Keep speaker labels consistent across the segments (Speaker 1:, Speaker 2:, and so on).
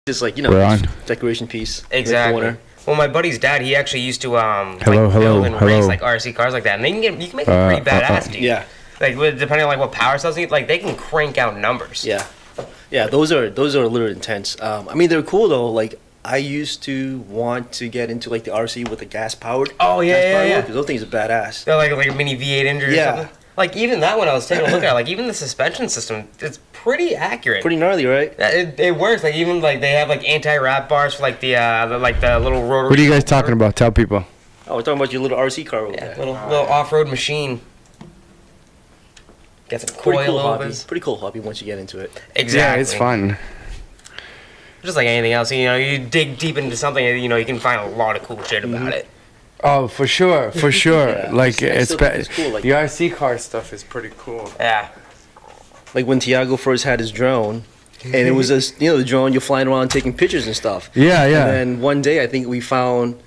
Speaker 1: Just like,
Speaker 2: We're on.
Speaker 1: decoration piece.
Speaker 3: Exactly. Well, my buddy's dad, he actually used to
Speaker 2: hello.
Speaker 3: race like RC cars like that, and you can make them pretty badass, dude.
Speaker 1: Yeah.
Speaker 3: Like depending on like what power cells you need, like they can crank out numbers.
Speaker 1: Yeah. Yeah, those are a little intense. I mean, they're cool though. Like, I used to want to get into like the RC with the gas powered.
Speaker 3: Oh yeah.
Speaker 1: Because those things are badass.
Speaker 3: They're like a mini V8 engine or
Speaker 1: Yeah.
Speaker 3: something. Like even that one I was taking a look at, like even the suspension system, it's pretty accurate.
Speaker 1: Pretty gnarly, right?
Speaker 3: It works. Like even like they have like anti-wrap bars for like the little rotary.
Speaker 2: What are you guys talking about? Tell people.
Speaker 1: Oh, we're talking about your little RC car over
Speaker 3: Yeah,
Speaker 1: there.
Speaker 3: little off-road machine. Get some
Speaker 1: Pretty cool
Speaker 3: coil
Speaker 1: hobby.
Speaker 3: overs.
Speaker 1: Pretty cool hobby once you get into it.
Speaker 3: Exactly.
Speaker 2: Yeah, it's fun.
Speaker 3: Just like anything else, you dig deep into something, you can find a lot of cool shit about it.
Speaker 2: Oh, for sure.
Speaker 1: Yeah.
Speaker 2: Like
Speaker 1: I
Speaker 2: it's
Speaker 1: still think it's cool, like-
Speaker 2: the RC car stuff is pretty cool.
Speaker 3: Yeah.
Speaker 1: Like when Tiago first had his drone, and it was the drone you're flying around taking pictures and stuff.
Speaker 2: Yeah.
Speaker 1: And then one day I think we found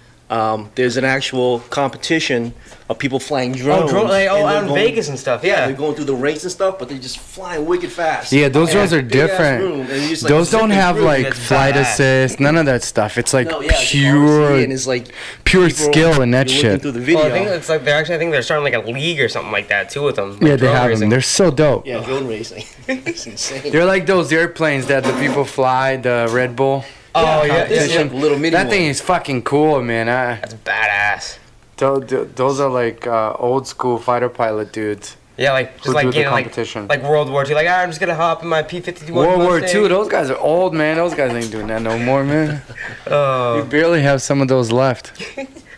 Speaker 1: there's an actual competition of people flying drones.
Speaker 3: Out
Speaker 1: and
Speaker 3: in
Speaker 1: they're
Speaker 3: Vegas and stuff,
Speaker 1: Yeah,
Speaker 3: yeah.
Speaker 1: they're going through the ranks and stuff, but they're just flying wicked fast.
Speaker 2: Yeah, those drones are
Speaker 1: Big ass
Speaker 2: different.
Speaker 1: room, and you just, like,
Speaker 2: Those don't
Speaker 1: zipping
Speaker 2: have
Speaker 1: through.
Speaker 2: like
Speaker 3: That's
Speaker 2: flight
Speaker 3: badass.
Speaker 2: assist, none of that stuff. It's like
Speaker 1: No, yeah, it's
Speaker 2: pure,
Speaker 1: RC, and it's like
Speaker 2: pure
Speaker 1: people-
Speaker 2: skill in that
Speaker 1: you're looking
Speaker 2: shit.
Speaker 1: through the video.
Speaker 3: Well, I think it's like I think they're starting like a league or something like that too with them. Like
Speaker 2: Yeah, they
Speaker 3: drone
Speaker 2: have
Speaker 3: racing.
Speaker 2: them. They're so dope.
Speaker 1: Yeah, drone racing. It's insane.
Speaker 2: They're like those airplanes that the people fly, the Red Bull.
Speaker 3: Oh yeah,
Speaker 1: This is
Speaker 3: yeah.
Speaker 1: like a little mini
Speaker 2: That
Speaker 1: one.
Speaker 2: thing is fucking cool, man.
Speaker 3: That's badass.
Speaker 2: Those are like old school fighter pilot dudes.
Speaker 3: Yeah, like just
Speaker 2: Who
Speaker 3: like
Speaker 2: do the
Speaker 3: getting
Speaker 2: competition.
Speaker 3: like World War II. Like I'm just gonna hop in my P-51.
Speaker 2: World War
Speaker 3: Mustang.
Speaker 2: II, those guys are old, man. Those guys ain't doing that no more, man. You
Speaker 3: Oh,
Speaker 2: barely have some of those left.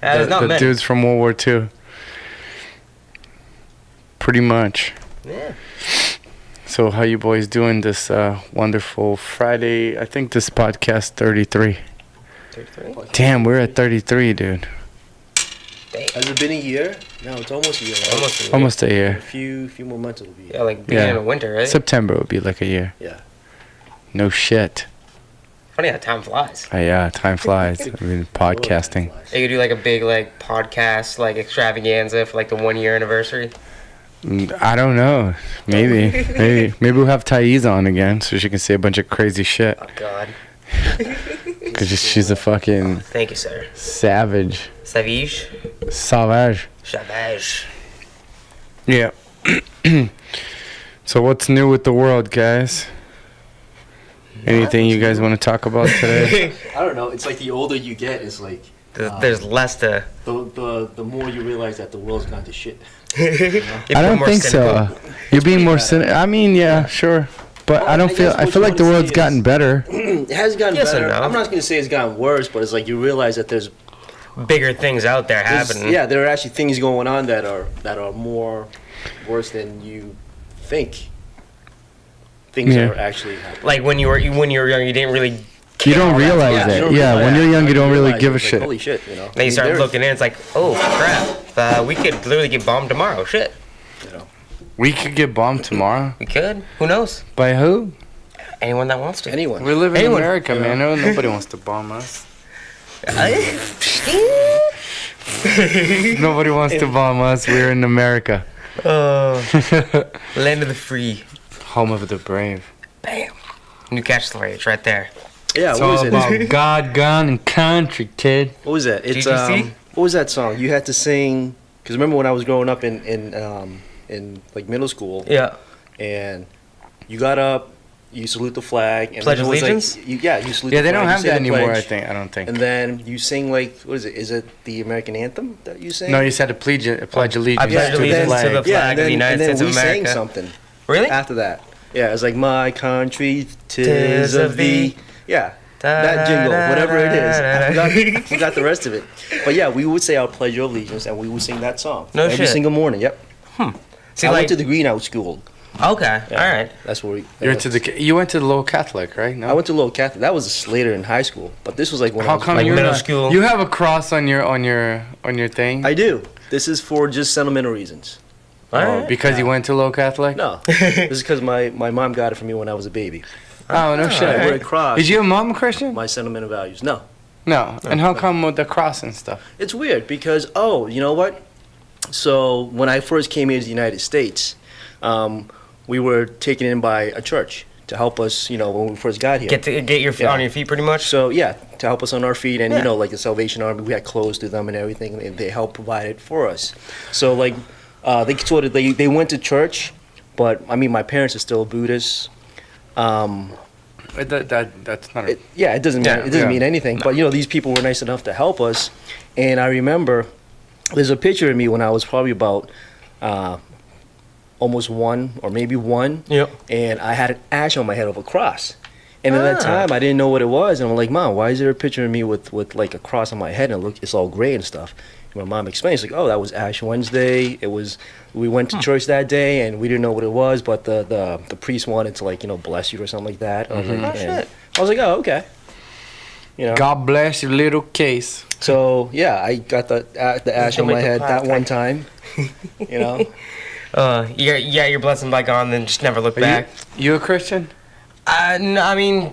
Speaker 3: there's not
Speaker 2: the
Speaker 3: many.
Speaker 2: dudes from World War II. Pretty much.
Speaker 3: Yeah.
Speaker 2: So how you boys doing this wonderful Friday? I think this podcast 33.
Speaker 3: 33?
Speaker 2: Damn, we're at 33, dude.
Speaker 1: Has it been a year? No, it's almost a year. Right?
Speaker 3: Almost. A year.
Speaker 2: Almost a
Speaker 1: A
Speaker 2: year.
Speaker 1: few more months it'll be.
Speaker 3: Yeah, like beginning
Speaker 2: Yeah.
Speaker 3: of winter, right?
Speaker 2: September would be like a year.
Speaker 1: Yeah.
Speaker 2: No shit.
Speaker 3: Funny how time flies.
Speaker 2: Yeah, time flies. I mean, podcasting.
Speaker 3: You could do like a big like podcast like extravaganza for like the 1 year anniversary.
Speaker 2: I don't know. Maybe. Maybe we'll have Thais on again so she can say a bunch of crazy shit.
Speaker 3: Oh God.
Speaker 2: Because she's a fucking
Speaker 3: Thank you, sir.
Speaker 2: savage.
Speaker 3: Savage.
Speaker 2: Savage.
Speaker 3: Savage.
Speaker 2: Yeah. So what's new with the world, guys? Anything you guys want to talk about today?
Speaker 1: I don't know. It's like the older you get, it's like
Speaker 3: There's less to.
Speaker 1: the more you realize that the world's gone to shit.
Speaker 2: I don't think so. You're being more cynical. I mean, yeah, sure. But
Speaker 1: Well,
Speaker 2: I don't
Speaker 1: I
Speaker 2: feel.
Speaker 1: guess
Speaker 2: I
Speaker 1: what
Speaker 2: feel
Speaker 1: you
Speaker 2: like the
Speaker 1: wanna
Speaker 2: world's
Speaker 1: see
Speaker 2: gotten
Speaker 1: is-
Speaker 2: better.
Speaker 1: It has gotten
Speaker 3: Yes and
Speaker 1: better.
Speaker 3: no.
Speaker 1: I'm not going to say it's gotten worse, but it's like you realize that there's
Speaker 3: Bigger things out there happening.
Speaker 1: yeah, there are actually things going on that are more worse than you think. Things
Speaker 2: Yeah.
Speaker 1: are actually happening.
Speaker 3: Like when you were young, you didn't really.
Speaker 2: You don't realize
Speaker 1: Yeah,
Speaker 2: it.
Speaker 1: you don't
Speaker 2: Yeah,
Speaker 1: realize
Speaker 2: when
Speaker 1: it.
Speaker 2: you're young, you don't really
Speaker 1: realize
Speaker 2: give a
Speaker 1: it's like,
Speaker 2: shit.
Speaker 1: holy shit, you know.
Speaker 3: Then you start
Speaker 1: There's-
Speaker 3: looking in, it's like, oh crap, we could literally get bombed tomorrow. Shit,
Speaker 1: you know,
Speaker 2: We could get bombed tomorrow.
Speaker 3: we could. Who knows?
Speaker 2: By who?
Speaker 3: Anyone that wants to.
Speaker 1: anyone.
Speaker 2: We live in
Speaker 3: Anyone.
Speaker 2: America, man. Nobody wants to bomb us. Nobody wants to bomb us. We're in America.
Speaker 3: Land of the free.
Speaker 2: Home of the brave.
Speaker 3: Bam. New catch story. It's right there.
Speaker 1: Yeah,
Speaker 2: It's
Speaker 1: what was
Speaker 2: all
Speaker 1: it?
Speaker 2: about God, gun, and country, kid.
Speaker 1: What was that? It's
Speaker 3: GGC?
Speaker 1: what was that song? You had to sing because remember when I was growing up in like middle school
Speaker 3: Yeah.
Speaker 1: and you got up, you salute the flag, and
Speaker 3: Pledge
Speaker 1: then it was
Speaker 3: allegiance?
Speaker 1: Like, you salute.
Speaker 2: Yeah,
Speaker 1: the
Speaker 2: they don't
Speaker 1: flag, you
Speaker 2: have
Speaker 1: say
Speaker 2: that
Speaker 1: the
Speaker 2: anymore.
Speaker 1: pledge,
Speaker 2: I don't think.
Speaker 1: And then you sing like what is it? Is it the American anthem that you sing?
Speaker 2: No, you said to pledge allegiance
Speaker 3: I pledge
Speaker 2: to the
Speaker 3: allegiance
Speaker 2: flag.
Speaker 3: to the
Speaker 1: yeah,
Speaker 3: flag
Speaker 1: and
Speaker 3: of the
Speaker 1: then,
Speaker 3: United
Speaker 1: and then
Speaker 3: States of
Speaker 1: we sang
Speaker 3: America.
Speaker 1: something
Speaker 3: Really?
Speaker 1: after that. Yeah, it's like my country,
Speaker 3: Tis
Speaker 1: tis
Speaker 3: of
Speaker 1: of thee. Yeah. That jingle, whatever it is. I forgot the rest of it. But yeah, we would say our Pledge of Allegiance and we would sing that song.
Speaker 3: No
Speaker 1: every
Speaker 3: shit.
Speaker 1: single morning, yep.
Speaker 3: See,
Speaker 1: I
Speaker 3: like,
Speaker 1: went to the Greenhouse School.
Speaker 3: okay,
Speaker 1: Yeah.
Speaker 3: all right.
Speaker 1: That's where we.
Speaker 2: You went to the Low Catholic, right? No.
Speaker 1: I went to Little Catholic. That was later in high school, but this was like when I
Speaker 2: How
Speaker 1: was
Speaker 2: come
Speaker 3: Like
Speaker 2: you're
Speaker 3: middle
Speaker 2: not-
Speaker 3: school?
Speaker 2: You have a cross on your thing.
Speaker 1: I do. This is for just sentimental reasons.
Speaker 3: Alright.
Speaker 2: Because you went to Low Catholic.
Speaker 1: No, this is because my mom got it for me when I was a baby.
Speaker 2: Oh no
Speaker 1: I
Speaker 2: shit.
Speaker 1: wear a cross.
Speaker 2: Is your mom a Christian?
Speaker 1: My sentimental values. No,
Speaker 2: No. And how come with the cross and stuff?
Speaker 1: it's weird because you know what? So when I first came here to the United States, we were taken in by a church to help us, when we first got here.
Speaker 3: Get your feet
Speaker 1: Yeah.
Speaker 3: on your feet, pretty much.
Speaker 1: So yeah, to help us on our feet, and
Speaker 3: Yeah.
Speaker 1: like the Salvation Army, we had clothes to them and everything, and they helped provide it for us. So like, they went to church, but I mean, my parents are still Buddhists.
Speaker 2: That's not.
Speaker 1: It doesn't
Speaker 3: Yeah.
Speaker 1: mean, it doesn't
Speaker 2: Yeah.
Speaker 1: mean anything. But these people were nice enough to help us, and I remember there's a picture of me when I was probably about almost 1 or maybe 1,
Speaker 3: Yep.
Speaker 1: and I had an ash on my head of a cross. And at that
Speaker 3: Ah.
Speaker 1: time, I didn't know what it was, and I'm like, Mom, why is there a picture of me with like a cross on my head and it's all gray and stuff? And my mom explains, like, oh, that was Ash Wednesday. We went to church that day, and we didn't know what it was, but the priest wanted to, like, bless you or something like that. I was like,
Speaker 3: Oh, shit.
Speaker 1: I was like, oh, okay.
Speaker 2: God bless your little case.
Speaker 1: So yeah, I got the ash on my head that one time.
Speaker 3: You got your blessing by God, and then just never look back.
Speaker 2: You a Christian?
Speaker 3: No, I mean,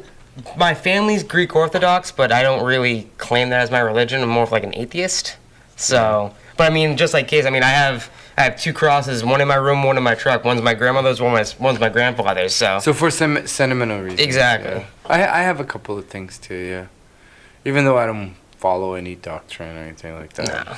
Speaker 3: my family's Greek Orthodox, but I don't really claim that as my religion. I'm more of like an atheist. So, but I mean, just like Case, I mean, I have 2 crosses, one in my room, one in my truck. One's my grandmother's, one's my grandfather's. So
Speaker 2: For sentimental reasons.
Speaker 3: exactly.
Speaker 2: Yeah. I have a couple of things too. Yeah. Even though I don't follow any doctrine or anything like that.
Speaker 3: No.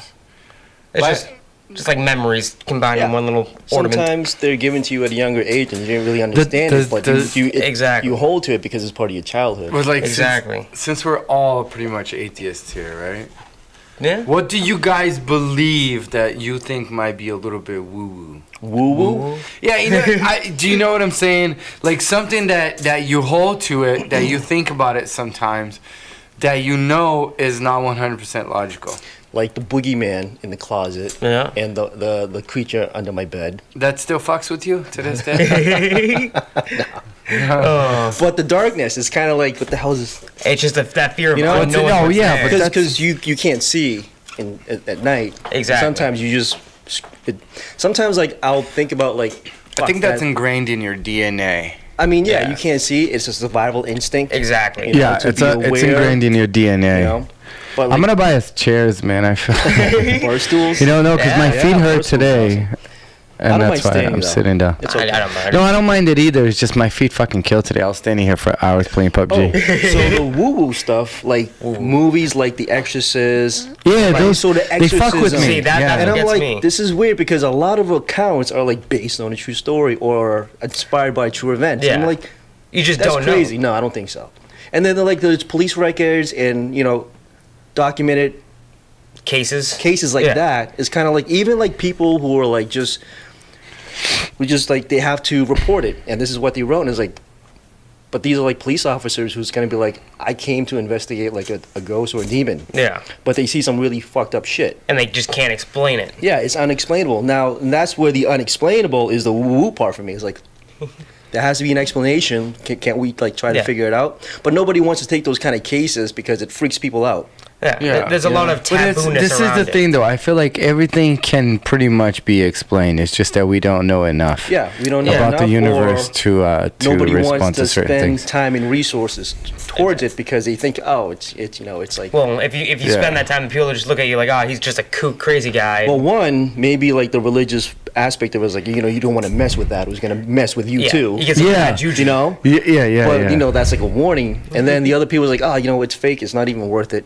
Speaker 3: It's just like memories combined in one little ornament.
Speaker 1: Sometimes they're given to you at a younger age, and you didn't really understand it, but
Speaker 3: Exactly.
Speaker 1: you hold to it because it's part of your childhood.
Speaker 2: But like
Speaker 3: Exactly.
Speaker 2: since we're all pretty much atheists here, right?
Speaker 3: Yeah.
Speaker 2: What do you guys believe that you think might be a little bit woo-woo?
Speaker 1: Woo-woo?
Speaker 2: Yeah, do you know what I'm saying? Like something that you hold to it, that you think about it sometimes, that is not 100% logical.
Speaker 1: Like the boogeyman in the closet,
Speaker 3: Yeah.
Speaker 1: and the creature under my bed.
Speaker 2: That still fucks with you to this day?
Speaker 1: But the darkness is kind of like, what the hell is this?
Speaker 3: It's just that fear of
Speaker 1: You know,
Speaker 3: unknowing
Speaker 1: it's-
Speaker 3: what's
Speaker 2: yeah,
Speaker 3: there.
Speaker 2: but that's-
Speaker 1: Because you can't see at night.
Speaker 3: Exactly.
Speaker 1: Sometimes you just... Sometimes, like, I'll think about, like...
Speaker 2: I think that's
Speaker 1: that-
Speaker 2: ingrained in your DNA.
Speaker 1: I mean, yeah,
Speaker 3: Yeah.
Speaker 1: you can't see. It's a survival instinct.
Speaker 3: Exactly.
Speaker 1: You know,
Speaker 2: Yeah,
Speaker 1: to
Speaker 2: it's
Speaker 1: be
Speaker 2: it's
Speaker 1: aware,
Speaker 2: ingrained in your DNA.
Speaker 1: You know? But,
Speaker 2: I'm gonna buy us chairs, man. I feel.
Speaker 1: bar stools.
Speaker 2: No, because my
Speaker 1: Yeah,
Speaker 2: feet hurt
Speaker 1: bar stools
Speaker 2: today,
Speaker 1: I
Speaker 2: and
Speaker 1: don't
Speaker 2: that's
Speaker 1: mind
Speaker 2: why
Speaker 1: standing,
Speaker 2: I'm
Speaker 1: though.
Speaker 2: sitting down.
Speaker 1: It's
Speaker 3: I
Speaker 1: okay.
Speaker 3: don't mind.
Speaker 2: No, I don't mind it either. It's just my feet fucking killed today. I was standing here for hours playing
Speaker 1: Oh,
Speaker 2: PUBG.
Speaker 1: so the woo-woo stuff, like movies like The Exorcist,
Speaker 2: Yeah,
Speaker 1: like,
Speaker 2: those
Speaker 1: so the
Speaker 2: they fuck with
Speaker 1: Exorcism.
Speaker 2: me.
Speaker 3: See, that-
Speaker 2: yeah.
Speaker 1: And I'm
Speaker 3: gets
Speaker 1: like,
Speaker 3: me.
Speaker 1: this is weird because a lot of accounts are like based on a true story or inspired by true events.
Speaker 3: Yeah.
Speaker 1: I'm like,
Speaker 3: You just
Speaker 1: that's
Speaker 3: don't
Speaker 1: crazy.
Speaker 3: know.
Speaker 1: No, I don't think so. And then like there's police records and documented
Speaker 3: Cases.
Speaker 1: cases like
Speaker 3: Yeah.
Speaker 1: that. It's kind of like even like people who are like like they have to report it, and this is what they wrote. And it's like, but these are like police officers who's gonna be like, I came to investigate like a ghost or a demon,
Speaker 3: Yeah.
Speaker 1: but they see some really fucked up shit.
Speaker 3: And they just can't explain it.
Speaker 1: Yeah, it's unexplainable. Now, and that's where the unexplainable is the woo part for me. It's like, there has to be an explanation. Can't we like try to
Speaker 3: Yeah.
Speaker 1: figure it out? But nobody wants to take those kind of cases because it freaks people out.
Speaker 3: Yeah.
Speaker 2: Yeah.
Speaker 3: There's a lot of
Speaker 2: But
Speaker 3: tabooness
Speaker 2: this is
Speaker 3: around
Speaker 2: the
Speaker 3: it.
Speaker 2: thing, though. I feel like everything can pretty much be explained. It's just that we don't know enough.
Speaker 1: Yeah, we don't know
Speaker 2: About the
Speaker 1: enough,
Speaker 2: universe
Speaker 1: or
Speaker 2: to
Speaker 1: nobody
Speaker 2: respond
Speaker 1: wants
Speaker 2: to
Speaker 1: to
Speaker 2: certain
Speaker 1: spend
Speaker 2: things.
Speaker 1: time and resources towards it because they think, oh, it's like.
Speaker 3: Well, if you
Speaker 2: Yeah.
Speaker 3: spend that time, people just look at you like, oh, he's just a kook, crazy guy.
Speaker 1: Well, one, maybe like the religious aspect of it is like, you don't want to mess with that. Who's going to mess with you
Speaker 3: yeah.
Speaker 1: too?
Speaker 3: He gets some
Speaker 2: Yeah.
Speaker 3: bad juju.
Speaker 1: You know?
Speaker 2: Yeah.
Speaker 1: But, that's like a warning. And then the other people is like, oh, it's fake. It's not even worth it.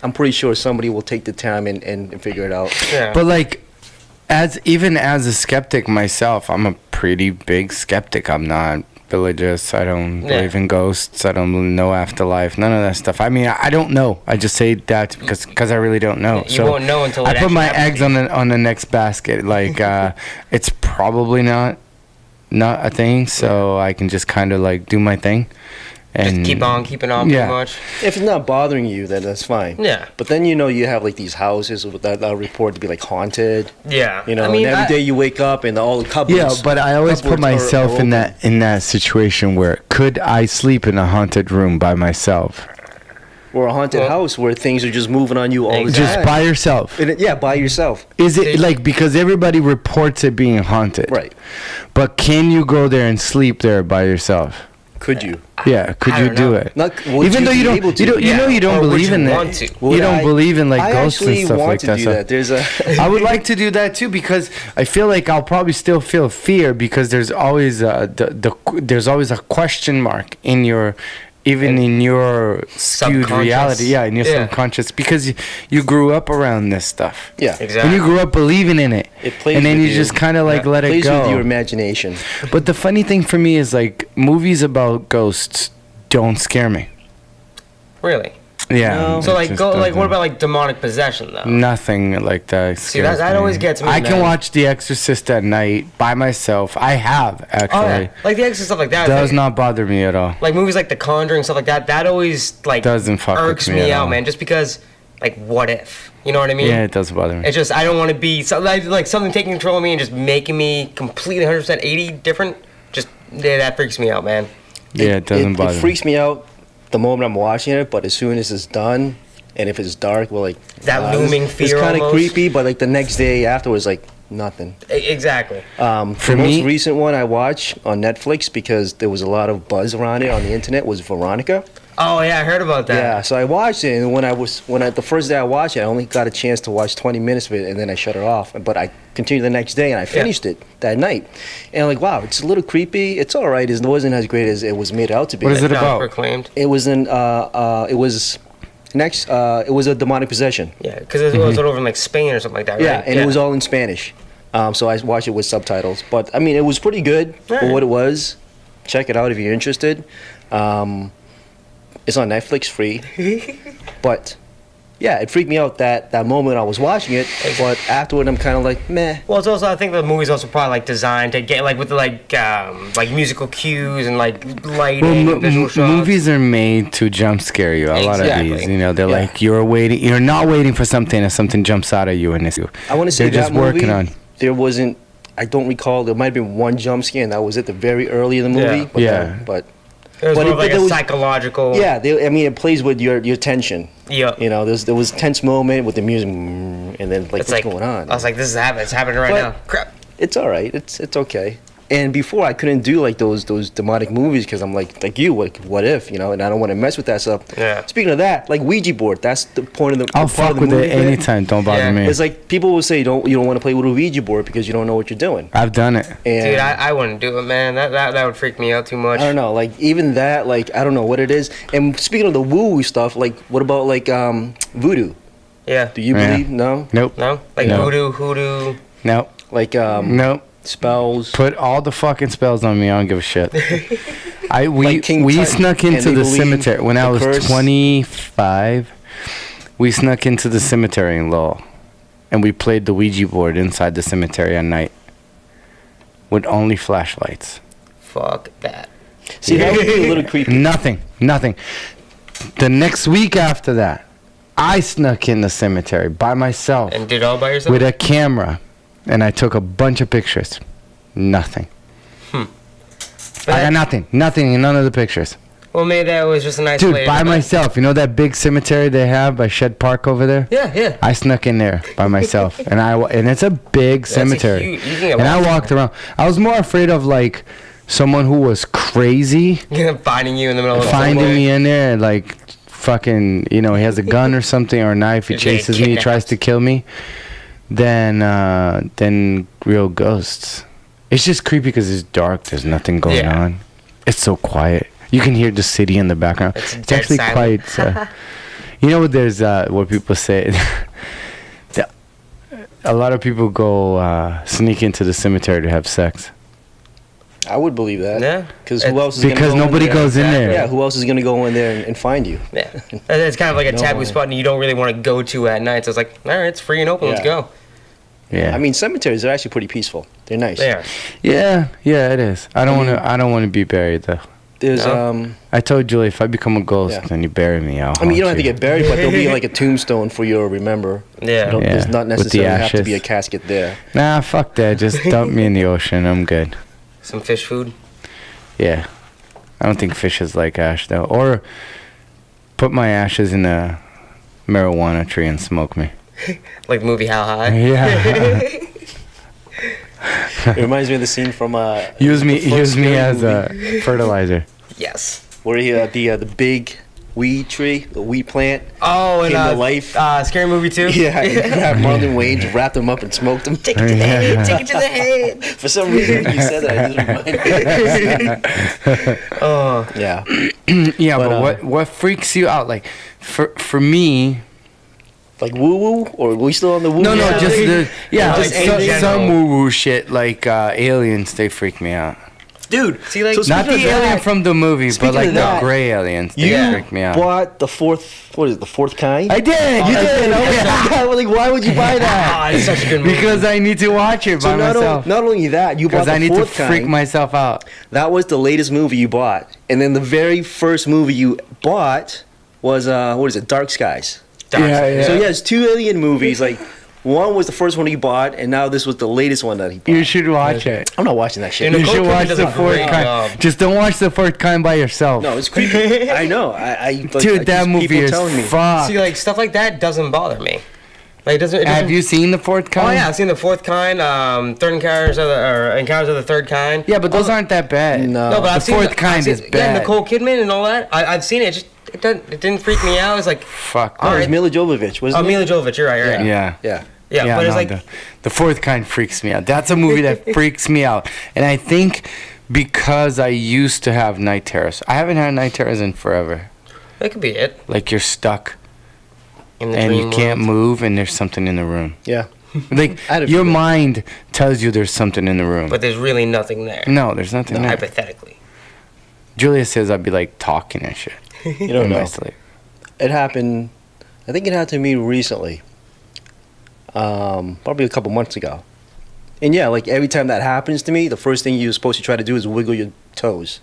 Speaker 1: I'm pretty sure somebody will take the time and figure it out.
Speaker 3: Yeah.
Speaker 2: But like, even as a skeptic myself, I'm a pretty big skeptic. I'm not religious. I don't
Speaker 3: Yeah.
Speaker 2: believe in ghosts. I don't know afterlife. None of that stuff. I mean, I don't know. I just say that because I really don't know.
Speaker 3: You won't know until
Speaker 2: I
Speaker 3: it
Speaker 2: put my
Speaker 3: actually
Speaker 2: eggs
Speaker 3: happens.
Speaker 2: on the next basket. Like, it's probably not a thing. So I can just kind of like do my thing. And
Speaker 3: Just keep on keeping on,
Speaker 2: Yeah.
Speaker 3: pretty much.
Speaker 1: If it's not bothering you, then that's fine.
Speaker 3: Yeah.
Speaker 1: But then you have like these houses that are reported to be like haunted.
Speaker 3: Yeah.
Speaker 1: I mean,
Speaker 3: I-
Speaker 1: every day you wake up and all the cupboards.
Speaker 2: Yeah, but I always put
Speaker 1: cupboards are
Speaker 2: myself in
Speaker 1: open.
Speaker 2: in that situation where could I sleep in a haunted room by myself?
Speaker 1: Or a haunted
Speaker 3: Well-
Speaker 1: house where things are just moving on you all the
Speaker 3: Exactly.
Speaker 1: time.
Speaker 2: Just by yourself.
Speaker 1: Yeah, by yourself.
Speaker 2: Is it
Speaker 3: They-
Speaker 2: like because everybody reports it being haunted?
Speaker 1: Right.
Speaker 2: But can you go there and sleep there by yourself?
Speaker 1: Could you?
Speaker 4: Yeah, could
Speaker 3: I
Speaker 4: you
Speaker 3: don't
Speaker 4: do
Speaker 3: know.
Speaker 4: it?
Speaker 1: Not, would
Speaker 4: Even though you
Speaker 1: be
Speaker 4: don't,
Speaker 1: able
Speaker 4: you
Speaker 1: to?
Speaker 4: don't, you know, you don't
Speaker 3: Or would
Speaker 4: believe
Speaker 3: you
Speaker 4: in
Speaker 3: want
Speaker 4: that.
Speaker 3: to?
Speaker 4: You don't believe in like
Speaker 1: I
Speaker 4: ghosts and
Speaker 1: actually
Speaker 4: stuff
Speaker 1: want
Speaker 4: like
Speaker 1: to
Speaker 4: that.
Speaker 1: do
Speaker 4: so-
Speaker 1: that. There's a.
Speaker 4: I would like to do that too because I feel like I'll probably still feel fear because there's always there's always a question mark in your. Even in your skewed
Speaker 3: Subconscious.
Speaker 4: reality, yeah, in your
Speaker 3: Yeah.
Speaker 4: subconscious, because you grew up around this stuff.
Speaker 1: Yeah.
Speaker 3: Exactly.
Speaker 4: When you grew up believing in it,
Speaker 1: It plays
Speaker 4: and then
Speaker 1: with
Speaker 4: you
Speaker 1: you.
Speaker 4: just kind of like let it
Speaker 1: Plays with your
Speaker 4: go.
Speaker 1: imagination.
Speaker 4: But the funny thing for me is like movies about ghosts don't scare me.
Speaker 3: Really?
Speaker 4: Yeah.
Speaker 1: No.
Speaker 3: So
Speaker 4: it
Speaker 3: like
Speaker 4: just
Speaker 3: go like what
Speaker 4: doesn't.
Speaker 3: about like demonic possession though?
Speaker 4: Nothing like that.
Speaker 3: See, that
Speaker 4: scares
Speaker 3: always
Speaker 4: me.
Speaker 3: gets me,
Speaker 4: I can
Speaker 3: man.
Speaker 4: watch The Exorcist at night by myself. I have actually.
Speaker 3: Oh yeah, like the Exorcist stuff like that.
Speaker 4: Does
Speaker 3: like,
Speaker 4: not bother me at all.
Speaker 3: like movies like The Conjuring stuff like that. That always like
Speaker 4: Doesn't fuck with
Speaker 3: irks
Speaker 4: me
Speaker 3: me
Speaker 4: at
Speaker 3: out,
Speaker 4: all.
Speaker 3: man. Just because like what if? You know what I mean?
Speaker 4: Yeah, it doesn't bother me.
Speaker 3: It's just I don't want to be like something taking control of me and just making me completely 100% 80 different. Just yeah, that freaks me out, man.
Speaker 4: Yeah, it doesn't bother
Speaker 1: It
Speaker 4: me.
Speaker 1: freaks me out the moment I'm watching it, but as soon as it's done, and if it's dark, we're like
Speaker 3: That looming
Speaker 1: It's
Speaker 3: fear
Speaker 1: kind of
Speaker 3: almost.
Speaker 1: creepy, but like the next day afterwards, like nothing.
Speaker 3: Exactly.
Speaker 4: For
Speaker 1: The most
Speaker 4: me-
Speaker 1: recent one I watched on Netflix because there was a lot of buzz around it on the internet was Veronica.
Speaker 3: Oh yeah, I heard about that.
Speaker 1: Yeah, so I watched it, and the first day I watched it, I only got a chance to watch 20 minutes of it, and then I shut it off. But I continued the next day, and I finished it that night. And I'm like, wow, it's a little creepy. It's all right. It wasn't as great as it was made out to be.
Speaker 4: What is it
Speaker 3: Not
Speaker 4: about?
Speaker 3: proclaimed.
Speaker 1: It was it was a demonic possession.
Speaker 3: Yeah, because it was over in like Spain or something like that, right?
Speaker 1: Yeah, and it was all in Spanish. So I watched it with subtitles. But I mean, it was pretty good for
Speaker 3: Alright.
Speaker 1: what it was. Check it out if you're interested. It's on Netflix free. But yeah, it freaked me out that moment I was watching it. But afterward, I'm kind of like, meh.
Speaker 3: Well, it's also I think the movie's also probably like designed to get like with the, like musical cues and like lighting
Speaker 4: Well,
Speaker 3: and visual shots.
Speaker 4: movies are made to jump scare you. A lot of
Speaker 3: Exactly.
Speaker 4: these, you know, they're
Speaker 1: Yeah.
Speaker 4: like you're not waiting for something, and something jumps out at you, and it's you.
Speaker 1: I want to say
Speaker 4: They're
Speaker 1: that
Speaker 4: just
Speaker 1: movie,
Speaker 4: working on.
Speaker 1: There wasn't. I don't recall. There might have been one jump scare, and that was at the very early in the movie.
Speaker 3: Yeah.
Speaker 1: But
Speaker 4: Yeah.
Speaker 1: but
Speaker 3: It was
Speaker 1: but
Speaker 3: more
Speaker 1: it-
Speaker 3: of like
Speaker 1: but
Speaker 3: a
Speaker 1: there was-
Speaker 3: psychological.
Speaker 1: yeah, I mean, it plays with your tension.
Speaker 3: Yeah.
Speaker 1: You know, there was a tense moment with the music, and then like,
Speaker 3: It's
Speaker 1: what's
Speaker 3: like
Speaker 1: going on?
Speaker 3: I was like, this is happening. It's happening right
Speaker 1: But-
Speaker 3: now. Crap.
Speaker 1: It's all right. It's okay. And before I couldn't do like those demonic movies because I'm like you, like what if, you know? And I don't want to mess with that stuff.
Speaker 3: Yeah.
Speaker 1: Speaking of that, like Ouija board, that's the point of the.
Speaker 4: I'll
Speaker 1: part
Speaker 4: fuck
Speaker 1: of the
Speaker 4: with
Speaker 1: movie
Speaker 4: it
Speaker 1: bit.
Speaker 4: anytime. Don't bother
Speaker 3: Yeah.
Speaker 4: me.
Speaker 1: It's like people will say you don't want to play with a Ouija board because you don't know what you're doing.
Speaker 4: I've done it.
Speaker 1: And
Speaker 3: Dude, I wouldn't do it, man. That would freak me out too much.
Speaker 1: I don't know, like even that, like I don't know what it is. And speaking of the woo stuff, like what about like voodoo?
Speaker 3: Yeah.
Speaker 1: Do you
Speaker 4: Yeah.
Speaker 1: believe? No.
Speaker 4: Nope.
Speaker 3: No? Like
Speaker 4: No.
Speaker 3: voodoo, hoodoo.
Speaker 4: Nope.
Speaker 1: Like
Speaker 4: Nope.
Speaker 1: spells.
Speaker 4: Put all the fucking spells on me. I don't give a shit. We
Speaker 1: Like King Tut,
Speaker 4: snuck
Speaker 1: and
Speaker 4: into
Speaker 1: they
Speaker 4: the
Speaker 1: believe
Speaker 4: cemetery when I
Speaker 1: the
Speaker 4: was
Speaker 1: curse.
Speaker 4: 25. We snuck into the cemetery in Lowell, and we played the Ouija board inside the cemetery at night with only flashlights.
Speaker 3: Fuck that.
Speaker 1: See, that would be a little creepy.
Speaker 4: Nothing. The next week after that, I snuck in the cemetery by myself
Speaker 3: And did all by yourself?
Speaker 4: with a camera, and I took a bunch of pictures. Nothing.
Speaker 3: But
Speaker 4: I got
Speaker 3: that-
Speaker 4: nothing in none of the pictures.
Speaker 3: Well, maybe that was just a nice
Speaker 4: Dude,
Speaker 3: way
Speaker 4: by
Speaker 3: to-
Speaker 4: myself. You know that big cemetery they have by Shed Park over there?
Speaker 3: Yeah, yeah.
Speaker 4: I snuck in there by myself, and it's a big cemetery.
Speaker 3: huge- you can get
Speaker 4: And I
Speaker 3: lost.
Speaker 4: walked around. I was more afraid of like someone who was crazy
Speaker 3: Finding you in the middle of the
Speaker 4: finding
Speaker 3: subway.
Speaker 4: me in there, and like fucking, you know, he has a gun or something or a knife. He
Speaker 3: You're getting
Speaker 4: chases me, he
Speaker 3: kidnapped.
Speaker 4: tries to kill me. Then real ghosts. It's just creepy because it's dark. There's nothing going
Speaker 3: Yeah.
Speaker 4: on. It's so quiet. You can hear the city in the background.
Speaker 3: It's
Speaker 4: It's
Speaker 3: dead
Speaker 4: actually
Speaker 3: silent.
Speaker 4: quite. You know what? There's what people say. that a lot of people go sneak into the cemetery to have sex
Speaker 1: I would believe that.
Speaker 3: Yeah.
Speaker 1: Because who else is gonna
Speaker 4: because
Speaker 1: go in
Speaker 4: nobody
Speaker 1: there?
Speaker 4: goes in there.
Speaker 1: Yeah, who else is gonna go in there and find you?
Speaker 3: Yeah. And it's kind of like a
Speaker 1: No
Speaker 3: taboo
Speaker 1: way.
Speaker 3: spot and you don't really want to go to at night. So it's like, all right, it's free and open. Let's
Speaker 1: Yeah.
Speaker 3: go.
Speaker 4: Yeah.
Speaker 1: I mean, cemeteries are actually pretty peaceful. They're nice.
Speaker 3: There.
Speaker 4: Yeah, it is. I don't want to. I don't want to be buried though.
Speaker 1: There's
Speaker 3: No.
Speaker 4: I told Julie if I become a ghost
Speaker 1: Yeah.
Speaker 4: and you bury me, I'll.
Speaker 1: I mean, you don't
Speaker 4: haunt
Speaker 1: have to get buried, but there'll be like a tombstone for you to remember.
Speaker 3: Yeah.
Speaker 1: You don't-
Speaker 4: Yeah,
Speaker 1: There's not
Speaker 4: with the
Speaker 1: necessarily have to be a
Speaker 4: ashes.
Speaker 1: casket there.
Speaker 4: Nah, fuck that. Just dump me in the ocean. I'm good.
Speaker 3: Some fish food.
Speaker 4: Yeah. I don't think fishes like ash though. Or put my ashes in a marijuana tree and smoke me.
Speaker 3: Like the movie How High.
Speaker 4: Yeah.
Speaker 1: It reminds me of the scene from
Speaker 4: use
Speaker 1: the
Speaker 4: me
Speaker 1: first
Speaker 4: as
Speaker 1: scary
Speaker 4: a fertilizer.
Speaker 3: Yes.
Speaker 1: Where he the big weed tree, the weed plant.
Speaker 3: Oh, and
Speaker 1: Came to life.
Speaker 3: Scary Movie 2?
Speaker 1: Yeah, he grabbed Marlon Wayans, wrapped him up, and smoked him.
Speaker 3: Take it to the head, take it to the head.
Speaker 1: For some reason, when you said that, I just reminded me.
Speaker 3: Oh.
Speaker 1: Yeah.
Speaker 4: Yeah,
Speaker 1: But,
Speaker 4: but what freaks you out? Like, for me,
Speaker 1: Like woo woo, or are we still on the woo?
Speaker 4: no,
Speaker 1: Yeah.
Speaker 4: just
Speaker 3: Just in general.
Speaker 4: some woo woo shit like aliens. They freak me out.
Speaker 1: Dude.
Speaker 3: See, like,
Speaker 1: so
Speaker 4: Not the
Speaker 1: speaking of
Speaker 4: alien
Speaker 1: that,
Speaker 4: from the movie, but
Speaker 1: speaking
Speaker 4: like
Speaker 1: of
Speaker 4: the
Speaker 1: that,
Speaker 4: gray aliens. They
Speaker 1: you
Speaker 4: freak me out.
Speaker 1: bought the fourth. What is it? The fourth kind?
Speaker 4: I did. You did.
Speaker 1: I was like, why would you buy that?
Speaker 3: Ah, it's such a good movie.
Speaker 4: Because I need to watch it by
Speaker 1: So
Speaker 4: myself.
Speaker 1: not only that, you bought
Speaker 4: Because
Speaker 1: the
Speaker 4: I need to
Speaker 1: fourth
Speaker 4: freak
Speaker 1: kind.
Speaker 4: myself out.
Speaker 1: That was the latest movie you bought, and then the very first movie you bought was what is it? Dark Skies.
Speaker 4: Yeah.
Speaker 1: So he has two alien movies. Like one was the first one he bought, and now this was the latest one that he bought.
Speaker 4: You should watch it.
Speaker 1: I'm not watching that shit.
Speaker 3: And
Speaker 4: You
Speaker 3: Nicole
Speaker 4: should
Speaker 3: Kidman
Speaker 4: watch
Speaker 3: does
Speaker 4: the
Speaker 3: a
Speaker 4: fourth
Speaker 3: great
Speaker 4: kind.
Speaker 3: job.
Speaker 4: Just don't watch the fourth kind by yourself.
Speaker 1: No, it's creepy. I know. I
Speaker 4: Dude, that movie
Speaker 1: people
Speaker 4: is
Speaker 1: telling me.
Speaker 4: fuck.
Speaker 3: See, like, stuff like that doesn't bother me. Like, it doesn't.
Speaker 4: Have you seen the fourth kind?
Speaker 3: Oh yeah, I've seen the fourth kind, Third Encounters of the Third Kind.
Speaker 4: Yeah, but those aren't that bad.
Speaker 1: No.
Speaker 3: No, but
Speaker 4: the
Speaker 3: I've seen
Speaker 4: fourth kind is
Speaker 3: Yeah,
Speaker 4: bad.
Speaker 3: Nicole Kidman and all that. I've seen it. It didn't freak me out. It's like,
Speaker 4: Fuck.
Speaker 1: Oh, it was
Speaker 3: Alright.
Speaker 1: Mila Jovovich, wasn't it?
Speaker 3: Mila Jovovich. You're right. You're right.
Speaker 4: Yeah.
Speaker 1: Yeah.
Speaker 3: Yeah, but it's
Speaker 4: no,
Speaker 3: like,
Speaker 4: the fourth kind freaks me out. That's a movie that freaks me out. And I think because I used to have night terrors. I haven't had night terrors in forever.
Speaker 3: that could be it.
Speaker 4: Like you're stuck
Speaker 3: In the
Speaker 4: and you
Speaker 3: dream
Speaker 4: can't
Speaker 3: world.
Speaker 4: move and there's something in the room.
Speaker 1: Yeah.
Speaker 4: Like
Speaker 1: I had a
Speaker 4: your
Speaker 1: few.
Speaker 4: mind tells you there's something in the room.
Speaker 3: But there's really nothing there.
Speaker 4: No, there's nothing there.
Speaker 3: Hypothetically.
Speaker 4: Julia says I'd be like talking and shit
Speaker 1: You don't
Speaker 4: in my
Speaker 1: know.
Speaker 4: sleep.
Speaker 1: It happened. I think it happened to me recently. Probably a couple months ago. And yeah, like every time that happens to me, the first thing you're supposed to try to do is wiggle your toes.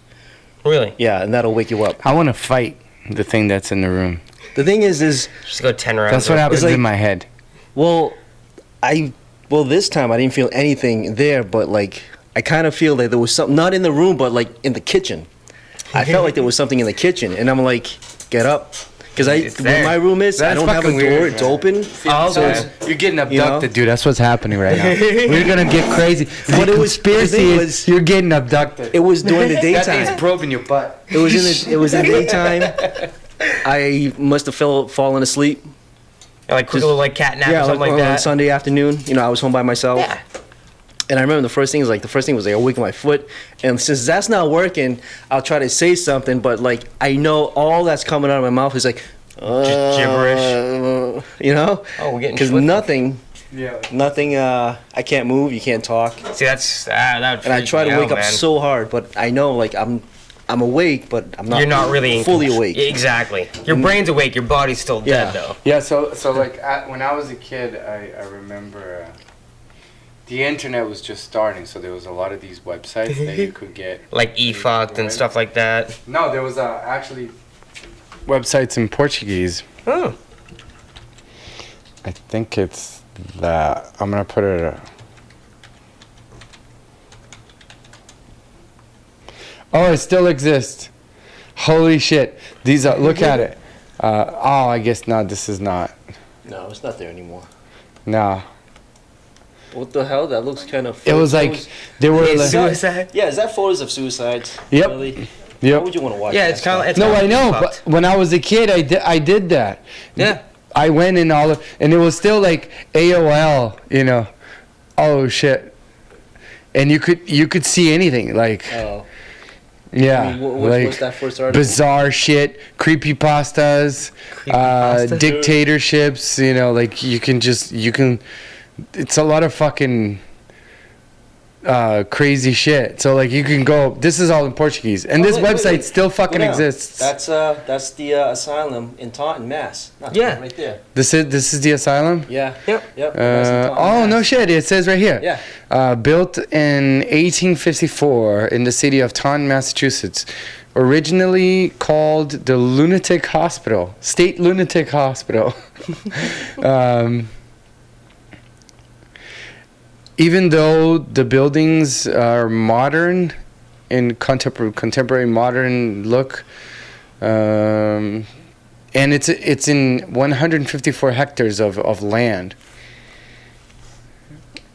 Speaker 3: Really?
Speaker 1: Yeah, and that'll wake you up.
Speaker 4: I want to fight the thing that's in the room.
Speaker 1: The thing is
Speaker 3: Just go 10 rounds.
Speaker 4: That's what happens
Speaker 1: like-
Speaker 4: in my head.
Speaker 1: well, this time I didn't feel anything there, but like I kind of feel like there was something not in the room, but like in the kitchen. I felt like there was something in the kitchen, and I'm like, get up, because
Speaker 3: It's
Speaker 1: where
Speaker 3: there.
Speaker 1: my room is, I
Speaker 4: That's
Speaker 1: don't have a
Speaker 4: fucking
Speaker 1: door.
Speaker 4: weird,
Speaker 1: It's
Speaker 4: man.
Speaker 1: open.
Speaker 3: Oh,
Speaker 1: So
Speaker 3: okay.
Speaker 1: it's-
Speaker 4: You're getting
Speaker 1: You know?
Speaker 4: abducted, dude. That's what's happening right now. We're gonna get crazy.
Speaker 1: But
Speaker 4: The
Speaker 1: it was- the
Speaker 4: conspiracy
Speaker 1: thing
Speaker 4: is
Speaker 1: was-
Speaker 4: you're getting abducted.
Speaker 1: It was during the
Speaker 4: That
Speaker 1: daytime.
Speaker 4: thing's probing your butt.
Speaker 1: It was in the daytime. I must have fallen asleep.
Speaker 3: Like quick little like cat nap or
Speaker 1: Yeah,
Speaker 3: something like
Speaker 1: on
Speaker 3: that.
Speaker 1: Sunday afternoon. You know, I was home by myself.
Speaker 3: Yeah.
Speaker 1: And I remember the first thing was like I wiggle my foot, and since that's not working, I'll try to say something, but like I know all that's coming out of my mouth is like
Speaker 3: gibberish.
Speaker 1: you know,
Speaker 3: Oh, we're getting
Speaker 1: because
Speaker 3: Swifty.
Speaker 1: nothing. I can't move. You can't talk,
Speaker 3: See, that's that would
Speaker 1: and I
Speaker 3: freak
Speaker 1: try
Speaker 3: me
Speaker 1: to wake
Speaker 3: out,
Speaker 1: up
Speaker 3: man.
Speaker 1: so hard, but I know like I'm awake, but I'm not.
Speaker 3: You're not really in
Speaker 1: fully
Speaker 3: control.
Speaker 1: awake.
Speaker 3: Exactly. Your brain's awake. Your body's still dead
Speaker 1: Yeah.
Speaker 3: though.
Speaker 4: Yeah, so like when I was a kid, I remember the internet was just starting, so there was a lot of these websites that you could get.
Speaker 3: Like e-fucked and stuff like that.
Speaker 4: No, there was actually websites in Portuguese.
Speaker 3: Oh.
Speaker 4: I think it's that. I'm gonna put it. Oh, it still exists. Holy shit! These are. Look at it. Oh, I guess not. This is not.
Speaker 1: No, it's not there anymore.
Speaker 4: No.
Speaker 1: What the hell? That looks kind of.
Speaker 4: It was like there were. Like,
Speaker 3: Suicide.
Speaker 1: Yeah, is that photos of suicides?
Speaker 4: Yep.
Speaker 1: Really? Why
Speaker 4: yep.
Speaker 1: would you want to watch?
Speaker 3: Yeah,
Speaker 1: that
Speaker 3: it's kind of.
Speaker 1: stuff?
Speaker 4: No, I know, but when I was a kid, I did that.
Speaker 3: Yeah.
Speaker 4: I went in all of, and it was still like AOL, you know. Oh shit. And you could see anything like
Speaker 1: Oh.
Speaker 4: yeah,
Speaker 1: I mean,
Speaker 4: like
Speaker 1: what's that first article?
Speaker 4: bizarre shit, creepypastas,
Speaker 3: Creepypasta?
Speaker 4: dictatorships, you know, like you can it's a lot of fucking crazy shit. So like you can go, this is all in Portuguese, and this website still fucking
Speaker 1: Go down.
Speaker 4: exists.
Speaker 1: That's the asylum in Taunton, Mass. No,
Speaker 3: Yeah.
Speaker 1: right there.
Speaker 4: This is the asylum.
Speaker 1: Yeah.
Speaker 3: Yep.
Speaker 1: Yep. that's in Taunton,
Speaker 4: Oh no
Speaker 1: Mass.
Speaker 4: shit! It says right here.
Speaker 1: Yeah.
Speaker 4: Built in 1854 in the city of Taunton, Massachusetts. Originally called the Lunatic Hospital, State Lunatic Hospital. Even though the buildings are modern, in contemporary modern look, and it's in 154 hectares of land.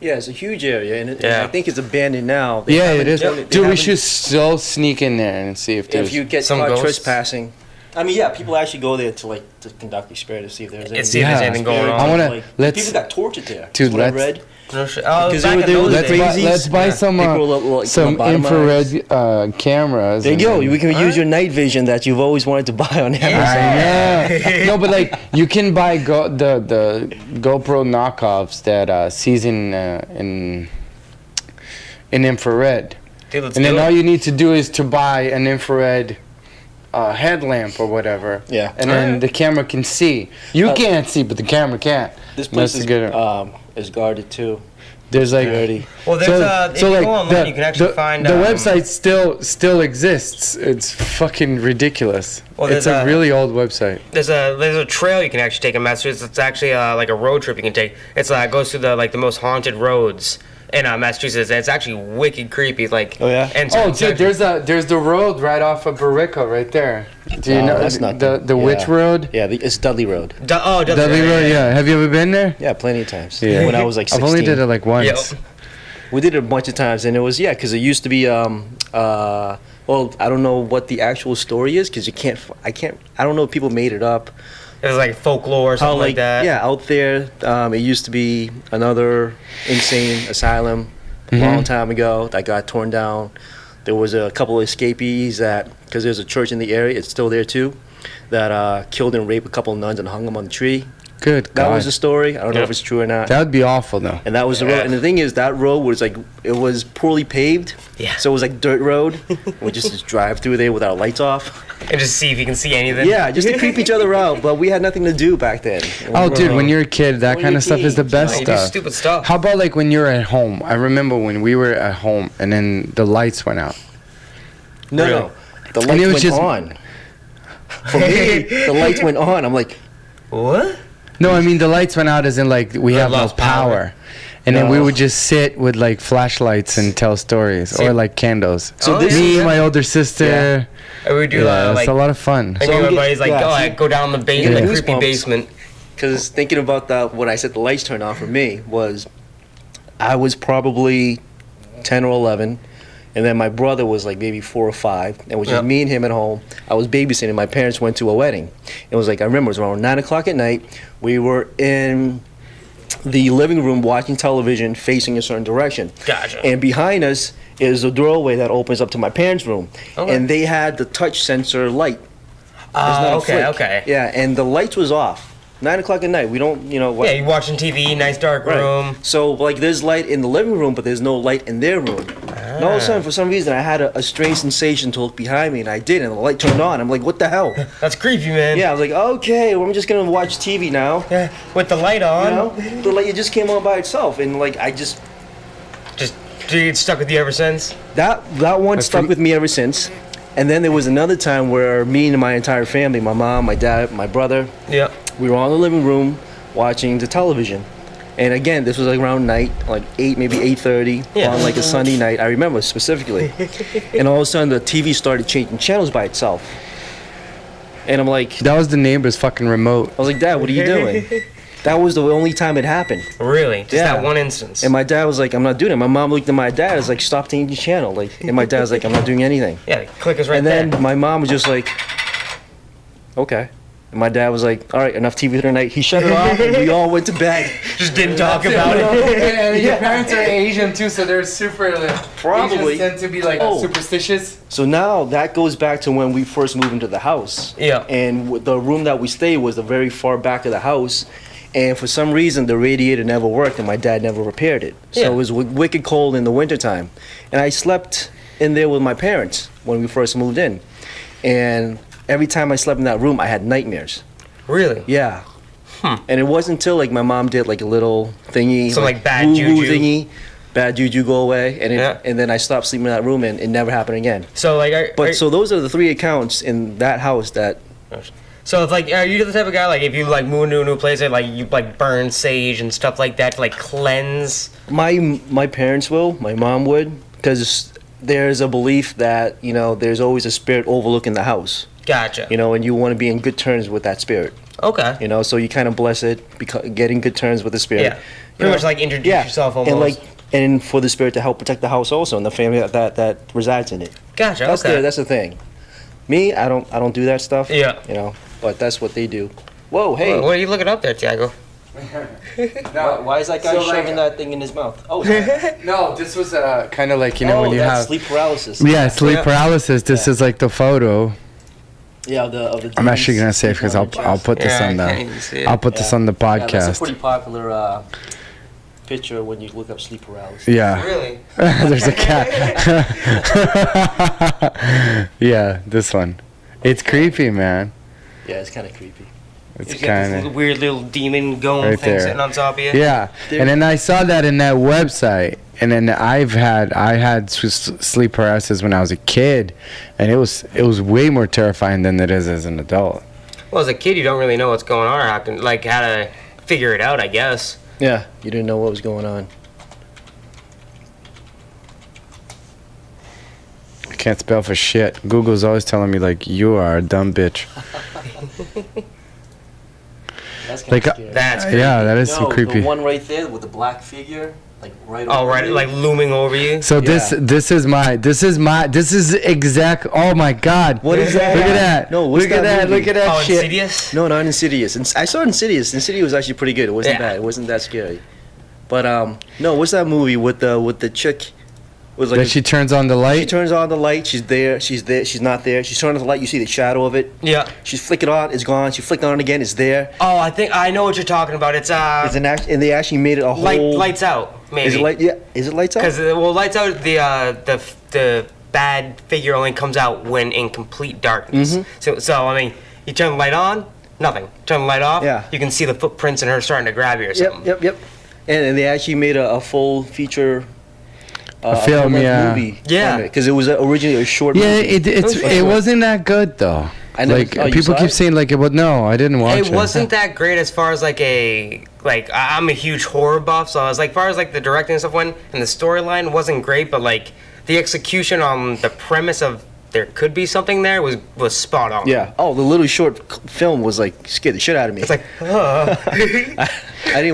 Speaker 1: Yeah, it's a huge area, and
Speaker 3: Yeah.
Speaker 1: I think it's abandoned now. They
Speaker 4: Yeah, it
Speaker 1: haven't
Speaker 4: is.
Speaker 1: done they
Speaker 4: Dude, we
Speaker 1: haven't-
Speaker 4: should still sneak in there and see if there's.
Speaker 1: If you get
Speaker 3: Some
Speaker 1: caught
Speaker 3: ghosts?
Speaker 1: trespassing. I mean, yeah, people actually go there to conduct experiments to see if there's
Speaker 3: And see if there's
Speaker 4: Yeah.
Speaker 3: anything going
Speaker 1: spirits.
Speaker 3: on.
Speaker 4: I wanna-
Speaker 1: Like,
Speaker 4: let's-
Speaker 1: people got tortured there.
Speaker 4: Dude,
Speaker 1: That's what I
Speaker 4: let's-
Speaker 1: read.
Speaker 3: No shit. Oh,
Speaker 1: Because
Speaker 3: back
Speaker 1: they were-
Speaker 3: in
Speaker 1: they were-
Speaker 3: those
Speaker 1: let's
Speaker 3: days.
Speaker 1: buy-
Speaker 4: Let's buy
Speaker 3: Yeah.
Speaker 4: some
Speaker 1: People were, like,
Speaker 4: some
Speaker 1: lobotomized.
Speaker 4: infrared cameras.
Speaker 1: There you
Speaker 4: and
Speaker 1: go.
Speaker 4: then-
Speaker 1: We can use your night vision that you've always wanted to buy on Amazon.
Speaker 4: I know. No, but like you can buy the GoPro knockoffs that sees in infrared,
Speaker 3: Dude, let's
Speaker 4: and
Speaker 3: do
Speaker 4: then
Speaker 3: it.
Speaker 4: all you need to do is to buy an infrared headlamp or whatever.
Speaker 1: Yeah.
Speaker 4: And then
Speaker 3: Alright.
Speaker 4: the camera can see. You can't see, but the camera can.
Speaker 1: This place
Speaker 4: That's good.
Speaker 1: is guarded too.
Speaker 4: There's like
Speaker 1: Dirty.
Speaker 3: Well, there's if you go online, you can actually find
Speaker 4: the website still exists. It's fucking ridiculous.
Speaker 3: Well,
Speaker 4: It's
Speaker 3: there's
Speaker 4: a really old website.
Speaker 3: There's a trail you can actually take in Massachusetts. It's actually like a road trip you can take. It's goes through the most haunted roads in Massachusetts. It's actually wicked creepy. Like
Speaker 1: Oh, yeah?
Speaker 3: And so
Speaker 4: Oh,
Speaker 3: it's
Speaker 4: dude,
Speaker 3: actually-
Speaker 4: there's the road right off of Barico right there. Do you
Speaker 1: No,
Speaker 4: know
Speaker 1: that's not
Speaker 4: the Witch
Speaker 1: yeah.
Speaker 4: Road?
Speaker 1: Yeah, it's Dudley Road.
Speaker 4: Dudley Road, yeah. Have you ever been there?
Speaker 1: Yeah, plenty of times.
Speaker 4: Yeah.
Speaker 1: When I was like 16.
Speaker 4: I've only did it like once.
Speaker 3: Yep.
Speaker 1: We did it a bunch of times, and it was because it used to be well, I don't know what the actual story is because I don't know if people made it up.
Speaker 3: It was like folklore or something like that.
Speaker 1: Yeah, out there, it used to be another insane asylum a
Speaker 4: Mhm.
Speaker 1: long time ago that got torn down. There was a couple of escapees that, because there's a church in the area, it's still there too, that killed and raped a couple of nuns and hung them on the tree.
Speaker 4: Good
Speaker 1: That
Speaker 4: God.
Speaker 1: was the story. I don't know
Speaker 3: Yep.
Speaker 1: if it's true or not.
Speaker 4: That would be awful though.
Speaker 1: And that was the road. And the thing is, that road was it was poorly paved.
Speaker 3: Yeah.
Speaker 1: So it was like dirt road. We just drive through there with our lights off.
Speaker 3: And just see if you can see anything.
Speaker 1: Yeah, just to creep each other out. But we had nothing to do back then.
Speaker 4: Oh, dude, when you're a kid, that
Speaker 1: When
Speaker 4: kind
Speaker 1: you're
Speaker 4: of stuff is the
Speaker 1: teens,
Speaker 4: best
Speaker 3: You do
Speaker 4: stuff.
Speaker 3: stupid stuff.
Speaker 4: How about like when you're at home? I remember when we were at home and then the lights went out.
Speaker 1: No,
Speaker 3: Really?
Speaker 1: no. The
Speaker 4: And
Speaker 1: lights
Speaker 4: it was
Speaker 1: went
Speaker 4: just-
Speaker 1: on. For me, the lights went on. I'm like,
Speaker 3: What?
Speaker 4: No, I mean the lights went out as in like we
Speaker 3: We
Speaker 4: have no
Speaker 3: lost
Speaker 4: power.
Speaker 3: power.
Speaker 4: And then we
Speaker 1: No.
Speaker 4: would just sit with like flashlights and tell stories
Speaker 3: See-
Speaker 4: or like candles.
Speaker 3: So
Speaker 1: this
Speaker 4: me,
Speaker 1: is-
Speaker 4: my older sister.
Speaker 3: And we do
Speaker 4: Yeah, it's
Speaker 3: like
Speaker 4: a lot of fun.
Speaker 3: I
Speaker 1: So
Speaker 3: think
Speaker 1: I'm
Speaker 3: everybody's like,
Speaker 1: yeah,
Speaker 3: oh,
Speaker 1: see-
Speaker 3: I go down the
Speaker 1: Yeah.
Speaker 3: basement, the creepy
Speaker 1: Goosebumps.
Speaker 3: basement.
Speaker 1: because thinking about that when I said the lights turned on for me was, I was probably 10 or 11. And then my brother was like maybe 4 or 5, and it was just
Speaker 3: Yeah.
Speaker 1: me and him at home. I was babysitting. My parents went to a wedding. It was like, I remember it was around 9 o'clock at night. We were in the living room watching television facing a certain direction.
Speaker 3: Gotcha.
Speaker 1: And behind us is a doorway that opens up to my parents' room.
Speaker 3: Okay.
Speaker 1: And they had the touch sensor light. There's not a
Speaker 3: Okay,
Speaker 1: flick.
Speaker 3: okay.
Speaker 1: Yeah, and the lights was off. 9 o'clock at night. We don't,
Speaker 3: Yeah, you're watching TV, nice dark
Speaker 1: Right.
Speaker 3: room.
Speaker 1: So like there's light in the living room, but there's no light in their room. And all of a sudden, for some reason, I had a strange sensation to look behind me, and I did, and the light turned on. I'm like, what the hell?
Speaker 3: That's creepy, man.
Speaker 1: Yeah, I was like, okay, well, I'm just gonna watch TV now.
Speaker 3: Yeah, with the light
Speaker 1: You
Speaker 3: on.
Speaker 1: know, the light it just came on by itself, and like I just
Speaker 3: Just dude, it's stuck with you ever since.
Speaker 1: that one stuck with me ever since. And then there was another time where me and my entire family, my mom, my dad, my brother,
Speaker 3: Yeah.
Speaker 1: we were all in the living room watching the television. And again, this was like around night, like 8, maybe 8:30
Speaker 3: Yeah.
Speaker 1: on like a Sunday night. I remember specifically. And all of a sudden, the TV started changing channels by itself. And I'm like,
Speaker 4: That was the neighbor's fucking remote.
Speaker 1: I was like, Dad, what are you doing? That was the only time it happened.
Speaker 3: Really? Just
Speaker 1: Yeah.
Speaker 3: that one instance.
Speaker 1: And my dad was like, I'm not doing it. My mom looked at my dad, was like, stop changing the channel. Like, and my dad's like, I'm not doing anything.
Speaker 3: Yeah, the click is right
Speaker 1: And then
Speaker 3: there.
Speaker 1: my mom was just like, okay. And my dad was like, all right, enough TV for tonight. He shut it off, and we all went to bed.
Speaker 3: Just didn't talk about it.
Speaker 4: And your parents are Asian too, so they're super.
Speaker 1: Probably.
Speaker 4: Asians tend to be like
Speaker 1: Oh.
Speaker 4: superstitious.
Speaker 1: So now that goes back to when we first moved into the house.
Speaker 3: Yeah.
Speaker 1: And the room that we stayed was the very far back of the house. And for some reason, the radiator never worked, and my dad never repaired it. So
Speaker 3: Yeah.
Speaker 1: it was wicked cold in the wintertime. And I slept in there with my parents when we first moved in. And every time I slept in that room, I had nightmares.
Speaker 3: Really?
Speaker 1: Yeah. And it wasn't until like my mom did like a little thingy,
Speaker 3: Some, like, bad
Speaker 1: woo-woo
Speaker 3: juju.
Speaker 1: thingy, bad juju go away, and
Speaker 3: Yeah.
Speaker 1: and then I stopped sleeping in that room, and it never happened again.
Speaker 3: So like,
Speaker 1: But so those are the 3 accounts in that house that
Speaker 3: so if like, are you the type of guy like if you like move into a new place, like you like burn sage and stuff like that to like cleanse?
Speaker 1: my parents will, my mom would, because there's a belief that there's always a spirit overlooking the house,
Speaker 3: Gotcha.
Speaker 1: and you want to be in good terms with that spirit.
Speaker 3: Okay.
Speaker 1: You know, so you kind of bless it, getting good terms with the spirit.
Speaker 3: Yeah. Pretty much like introduce yourself almost.
Speaker 1: And like, and for the spirit to help protect the house also and the family that resides in it.
Speaker 3: Gotcha.
Speaker 1: That's
Speaker 3: okay.
Speaker 1: that's the thing. Me, I don't do that stuff.
Speaker 3: Yeah.
Speaker 1: You know, but that's what they do. Whoa, hey.
Speaker 3: What are you looking up there, Tiago?
Speaker 1: Why is that guy
Speaker 2: So,
Speaker 1: shoving
Speaker 2: like,
Speaker 1: that thing in his mouth? Oh,
Speaker 4: No, this was kind of like, you know,
Speaker 1: oh,
Speaker 4: when you
Speaker 1: that's
Speaker 4: have
Speaker 1: sleep paralysis.
Speaker 4: yeah, sleep
Speaker 3: Yeah.
Speaker 4: paralysis. This is like the photo.
Speaker 1: Yeah, of the
Speaker 4: I'm actually gonna
Speaker 1: demons
Speaker 4: save because I'll
Speaker 1: sleeping on
Speaker 4: put this
Speaker 3: Yeah,
Speaker 4: on
Speaker 3: I can't
Speaker 4: the
Speaker 3: even see it.
Speaker 4: I'll put this on the
Speaker 1: Yeah, that's a
Speaker 4: podcast.
Speaker 1: pretty popular picture when you look up sleep paralysis.
Speaker 4: Yeah,
Speaker 3: Really?
Speaker 4: there's a cat. Yeah, this one. It's creepy, man.
Speaker 1: Yeah, it's kind of creepy.
Speaker 4: It's
Speaker 3: You got this
Speaker 4: kind
Speaker 3: little
Speaker 4: of
Speaker 3: weird little demon golem
Speaker 4: Right
Speaker 3: thing
Speaker 4: there.
Speaker 3: sitting on top of you.
Speaker 4: yeah. And then I saw that in that website, and then I had sleep paralysis when I was a kid, and it was way more terrifying than it is as an adult.
Speaker 3: Well, as a kid, you don't really know what's going on or how to figure it out, I guess.
Speaker 1: Yeah, you didn't know what was going on.
Speaker 4: I can't spell for shit. Google's always telling me like you are a dumb bitch.
Speaker 1: That's kind
Speaker 4: Like,
Speaker 1: of scary.
Speaker 3: That's creepy.
Speaker 4: Yeah, that is
Speaker 1: no,
Speaker 4: so creepy.
Speaker 1: The one right there with the black figure, like right.
Speaker 3: Oh,
Speaker 1: over
Speaker 3: right,
Speaker 1: you.
Speaker 3: like looming over you.
Speaker 4: So this is exact. Oh my God!
Speaker 1: What is that?
Speaker 4: Look at that!
Speaker 1: No, what's
Speaker 4: look at
Speaker 1: that
Speaker 4: that!
Speaker 1: movie?
Speaker 4: Look at that
Speaker 3: Oh,
Speaker 4: shit!
Speaker 3: Insidious?
Speaker 1: No, not Insidious. I saw Insidious. Insidious was actually pretty good. It wasn't
Speaker 3: Yeah.
Speaker 1: bad. It wasn't that scary. But no, what's that movie with the chick? It was like
Speaker 4: That she turns on the
Speaker 1: she
Speaker 4: light.
Speaker 1: turns on the light. She's there. She's there. She's not there. She's turning on the light. You see the shadow of it.
Speaker 3: Yeah.
Speaker 1: She's flicking on. It's gone. She flicked on it again. It's there.
Speaker 3: Oh, I think I know what you're talking about. It's
Speaker 1: It's an act, and they actually made it a whole.
Speaker 3: lights out maybe.
Speaker 1: Is it light? Yeah. Is it lights out?
Speaker 3: Because lights out the bad figure only comes out when in complete darkness.
Speaker 1: Mm-hmm.
Speaker 3: So I mean, you turn the light on, nothing. Turn the light off,
Speaker 1: Yeah.
Speaker 3: you can see the footprints in her starting to grab you or something.
Speaker 1: Yep. And they actually made a full feature.
Speaker 4: film, yeah.
Speaker 1: Movie.
Speaker 3: Yeah.
Speaker 1: Because it was originally a short.
Speaker 4: Yeah,
Speaker 1: movie.
Speaker 4: it wasn't that good though.
Speaker 1: I never-
Speaker 4: Like
Speaker 1: oh, you
Speaker 4: people
Speaker 1: saw
Speaker 4: keep
Speaker 1: it?
Speaker 4: saying like it was. No, I didn't watch it.
Speaker 3: It wasn't that great as far as I'm a huge horror buff, so as far as the directing and stuff went, and the storyline wasn't great, but the execution on the premise of there could be something there was spot on.
Speaker 1: Yeah. Oh, the little short film was scared the shit out of me.
Speaker 3: It's like,
Speaker 1: I didn't.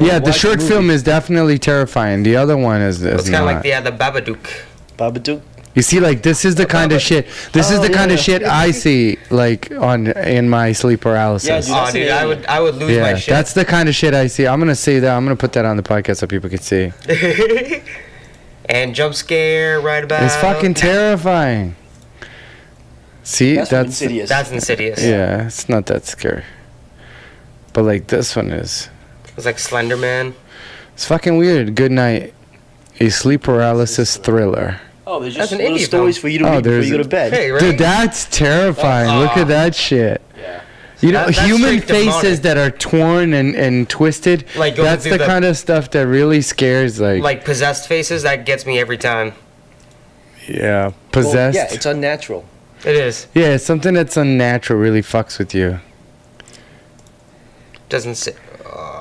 Speaker 4: Yeah,
Speaker 1: wanna
Speaker 4: the
Speaker 1: watch
Speaker 4: short
Speaker 1: movie.
Speaker 4: film is definitely terrifying. The other one is
Speaker 3: it's kind of
Speaker 4: not.
Speaker 3: like the Babadook.
Speaker 1: Babadook.
Speaker 4: You see, like this is the kind of shit. This is
Speaker 1: Oh,
Speaker 4: the kind of
Speaker 1: yeah.
Speaker 4: shit I see like in my sleep paralysis.
Speaker 1: Yeah, dude.
Speaker 3: Oh,
Speaker 1: That's
Speaker 3: dude,
Speaker 1: an
Speaker 3: I
Speaker 1: alien.
Speaker 3: would lose my
Speaker 4: Yeah,
Speaker 3: shit.
Speaker 4: that's the kind of shit I see. I'm gonna say that. I'm gonna put that on the podcast so people can see.
Speaker 3: And jump scare right about.
Speaker 4: It's fucking terrifying. See,
Speaker 1: That's, from Insidious.
Speaker 3: That's Insidious.
Speaker 4: yeah, it's not that scary. But like this one is.
Speaker 3: It's like Slender Man.
Speaker 4: It's fucking weird. Good night. A sleep paralysis thriller.
Speaker 1: Oh, there's
Speaker 3: That's
Speaker 1: just
Speaker 3: an
Speaker 1: little
Speaker 3: indie
Speaker 1: stories
Speaker 3: film.
Speaker 1: for you to
Speaker 4: Oh,
Speaker 1: read before
Speaker 4: there's
Speaker 1: you go to bed.
Speaker 3: Hey, right?
Speaker 4: Dude, that's terrifying. Look at that shit.
Speaker 1: Yeah.
Speaker 4: You know,
Speaker 3: That's
Speaker 4: human
Speaker 3: straight demonic.
Speaker 4: faces that are torn and twisted.
Speaker 3: Like going
Speaker 4: that's
Speaker 3: through
Speaker 4: the
Speaker 3: the-
Speaker 4: kind of stuff that really scares.
Speaker 3: Like possessed faces, that gets me every time.
Speaker 4: yeah,
Speaker 1: Well,
Speaker 4: possessed.
Speaker 1: yeah, it's unnatural.
Speaker 3: It is.
Speaker 4: Yeah, something that's unnatural really fucks with you.
Speaker 3: Doesn't sit.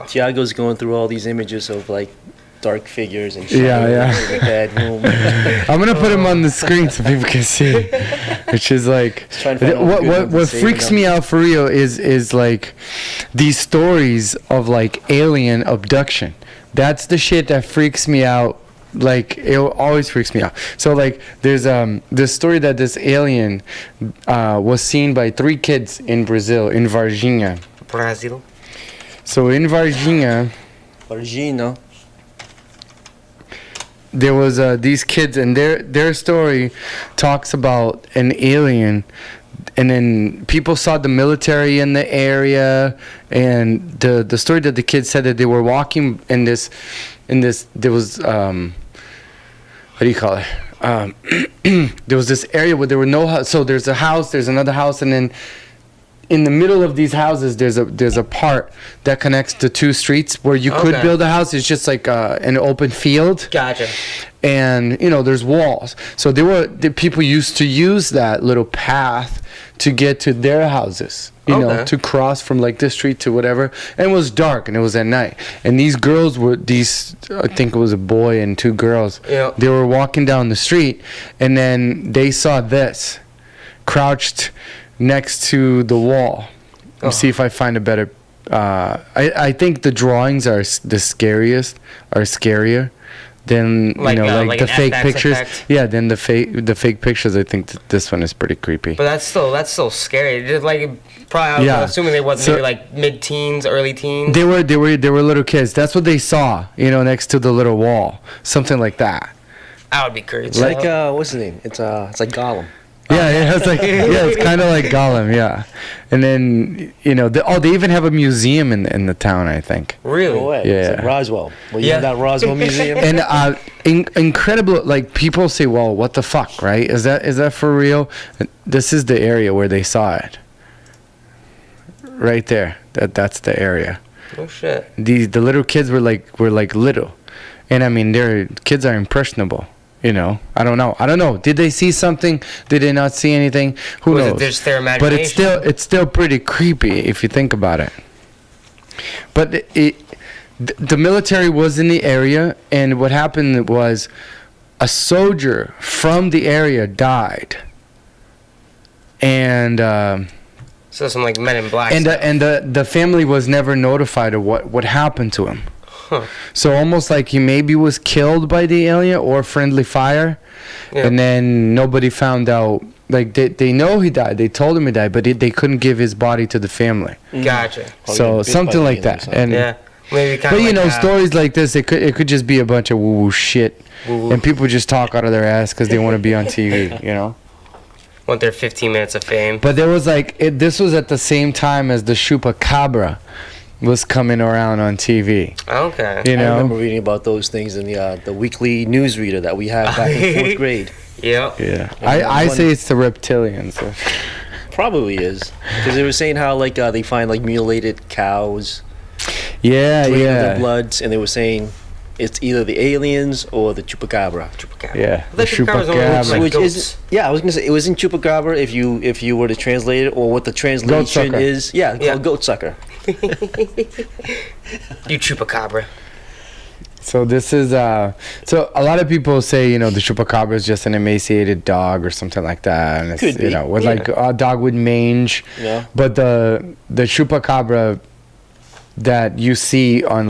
Speaker 1: Tiago's going through all these images of dark figures and shit
Speaker 4: Yeah.
Speaker 1: in the bedroom.
Speaker 4: I'm gonna put them on the screen so people can see, which is like
Speaker 1: trying to find all the good ones and
Speaker 4: what
Speaker 1: saving
Speaker 4: freaks
Speaker 1: them.
Speaker 4: me out for real is like these stories of alien abduction. That's the shit that freaks me out. It always freaks me out. So there's this story that this alien was seen by 3 kids in Brazil, in Varginha.
Speaker 3: Brazil.
Speaker 4: So in Varginha,
Speaker 1: Varginha.
Speaker 4: there was these kids, and their story talks about an alien, and then people saw the military in the area, and the story that the kids said that they were walking in this there was what do you call it, there was this area where there were no house. So there's a house, there's another house, and then in the middle of these houses there's a part that connects the 2 streets where you could
Speaker 3: Okay.
Speaker 4: build a house. It's just like an open field,
Speaker 3: Gotcha.
Speaker 4: and there's walls. So the people used to use that little path to get to their houses,
Speaker 3: Okay.
Speaker 4: to cross from this street to whatever. And it was dark, and it was at night, and these girls I think it was a boy and 2 girls.
Speaker 3: Yeah.
Speaker 4: They were walking down the street, and then they saw this crouched next to the wall. Let me see if I find a better I think the drawings are the scariest, are scarier than
Speaker 3: Like,
Speaker 4: like
Speaker 3: like
Speaker 4: the
Speaker 3: an
Speaker 4: fake
Speaker 3: FX
Speaker 4: pictures.
Speaker 3: effect.
Speaker 4: Yeah, then the fake pictures. I think this one is pretty creepy.
Speaker 3: But that's still scary. Just like probably, I was assuming they was
Speaker 4: So-
Speaker 3: maybe like mid-teens, early teens.
Speaker 4: They were little kids. That's what they saw, next to the little wall, something like that.
Speaker 3: That would be crazy.
Speaker 1: It's like what's his name? It's like Gollum.
Speaker 4: Yeah, it's like it's kind of like Gollum, yeah. And then they even have a museum in the town, I think.
Speaker 3: Really?
Speaker 1: No way.
Speaker 4: Yeah.
Speaker 1: It's like Roswell. Well, you
Speaker 3: Yeah.
Speaker 1: have that Roswell Museum.
Speaker 4: And incredible, like people say, well, what the fuck, right? Is that for real? This is the area where they saw it. Right there. That's the area.
Speaker 3: Oh shit.
Speaker 4: The little kids were like little, and I mean their kids are impressionable. I don't know. Did they see something? Did they not see anything? Who
Speaker 3: Was
Speaker 4: knows?
Speaker 3: it just their
Speaker 4: But
Speaker 3: imagination?
Speaker 4: it's still pretty creepy if you think about it. But the military was in the area, and what happened was a soldier from the area died, and
Speaker 3: So some like Men in Black.
Speaker 4: and
Speaker 3: stuff.
Speaker 4: the family was never notified of what happened to him.
Speaker 3: Huh.
Speaker 4: So almost like he maybe was killed by the alien or friendly fire,
Speaker 3: Yeah.
Speaker 4: and then nobody found out. Like they know he died. They told him he died, but they couldn't give his body to the family.
Speaker 3: Gotcha.
Speaker 1: Probably
Speaker 4: So
Speaker 1: bit by
Speaker 4: something
Speaker 1: the
Speaker 4: like
Speaker 1: alien or
Speaker 4: that.
Speaker 1: something.
Speaker 4: And
Speaker 3: Yeah. Maybe kind
Speaker 4: but
Speaker 3: of like
Speaker 4: stories like this, it could just be a bunch of woo shit, and people just talk out of their ass because they want to be on TV.
Speaker 3: want their 15 minutes of fame.
Speaker 4: But there was this was at the same time as the Chupacabra was coming around on TV.
Speaker 3: Okay.
Speaker 4: You
Speaker 1: I remember
Speaker 4: know?
Speaker 1: reading about those things in the weekly newsreader that we had back in 4th grade.
Speaker 3: Yep.
Speaker 4: Yeah.
Speaker 1: And
Speaker 4: I
Speaker 1: one-
Speaker 4: say it's the reptilians.
Speaker 1: Probably is, because they were saying how they find mutilated cows,
Speaker 4: Yeah,
Speaker 1: draining their
Speaker 4: yeah.
Speaker 1: bloods, and they were saying it's either the aliens or the chupacabra.
Speaker 3: Chupacabra.
Speaker 4: Yeah,
Speaker 3: The chupacabras only look
Speaker 4: chupacabra.
Speaker 3: like
Speaker 1: Which
Speaker 3: goats.
Speaker 1: is, yeah, I was gonna say it was in chupacabra if you were to translate it, or what the translation
Speaker 4: sucker.
Speaker 1: is. Yeah,
Speaker 3: Yeah.
Speaker 1: called goat sucker.
Speaker 3: You chupacabra.
Speaker 4: So this is so a lot of people say the chupacabra is just an emaciated dog or something like that, and it's
Speaker 1: Could be,
Speaker 4: with
Speaker 1: yeah.
Speaker 4: like a dog with mange.
Speaker 1: Yeah.
Speaker 4: But the chupacabra that you see on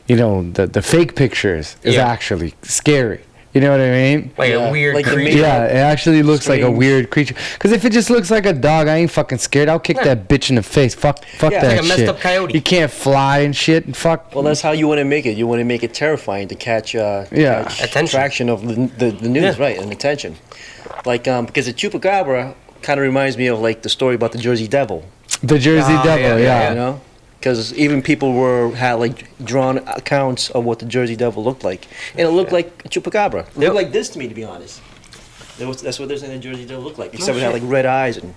Speaker 4: the fake pictures is
Speaker 3: Yeah.
Speaker 4: actually scary. You know what I mean?
Speaker 3: Like
Speaker 1: Yeah,
Speaker 3: a weird
Speaker 1: like the
Speaker 3: creature.
Speaker 1: main-
Speaker 4: Yeah, it actually looks like a
Speaker 1: Strange.
Speaker 4: weird creature. Because if it just looks like a dog, I ain't fucking scared. I'll kick that bitch in the face. Fuck
Speaker 1: Yeah,
Speaker 4: that
Speaker 3: like a messed
Speaker 4: shit.
Speaker 3: up coyote.
Speaker 4: He can't fly and shit. And fuck.
Speaker 1: Well, that's how you want to make it. You want to make it terrifying to catch
Speaker 3: Attention.
Speaker 1: traction of the news,
Speaker 3: Yeah.
Speaker 1: right, and attention. Because the chupacabra kind of reminds me of the story about the Jersey Devil.
Speaker 4: The Jersey
Speaker 3: Oh,
Speaker 4: Devil,
Speaker 3: yeah,
Speaker 1: You know, because even people had drawn accounts of what the Jersey Devil looked like, and it looked like a chupacabra. It
Speaker 3: Yep.
Speaker 1: looked like this to me, to be honest. That's what they're saying the Jersey Devil looked like, except it had
Speaker 3: shit.
Speaker 1: red eyes and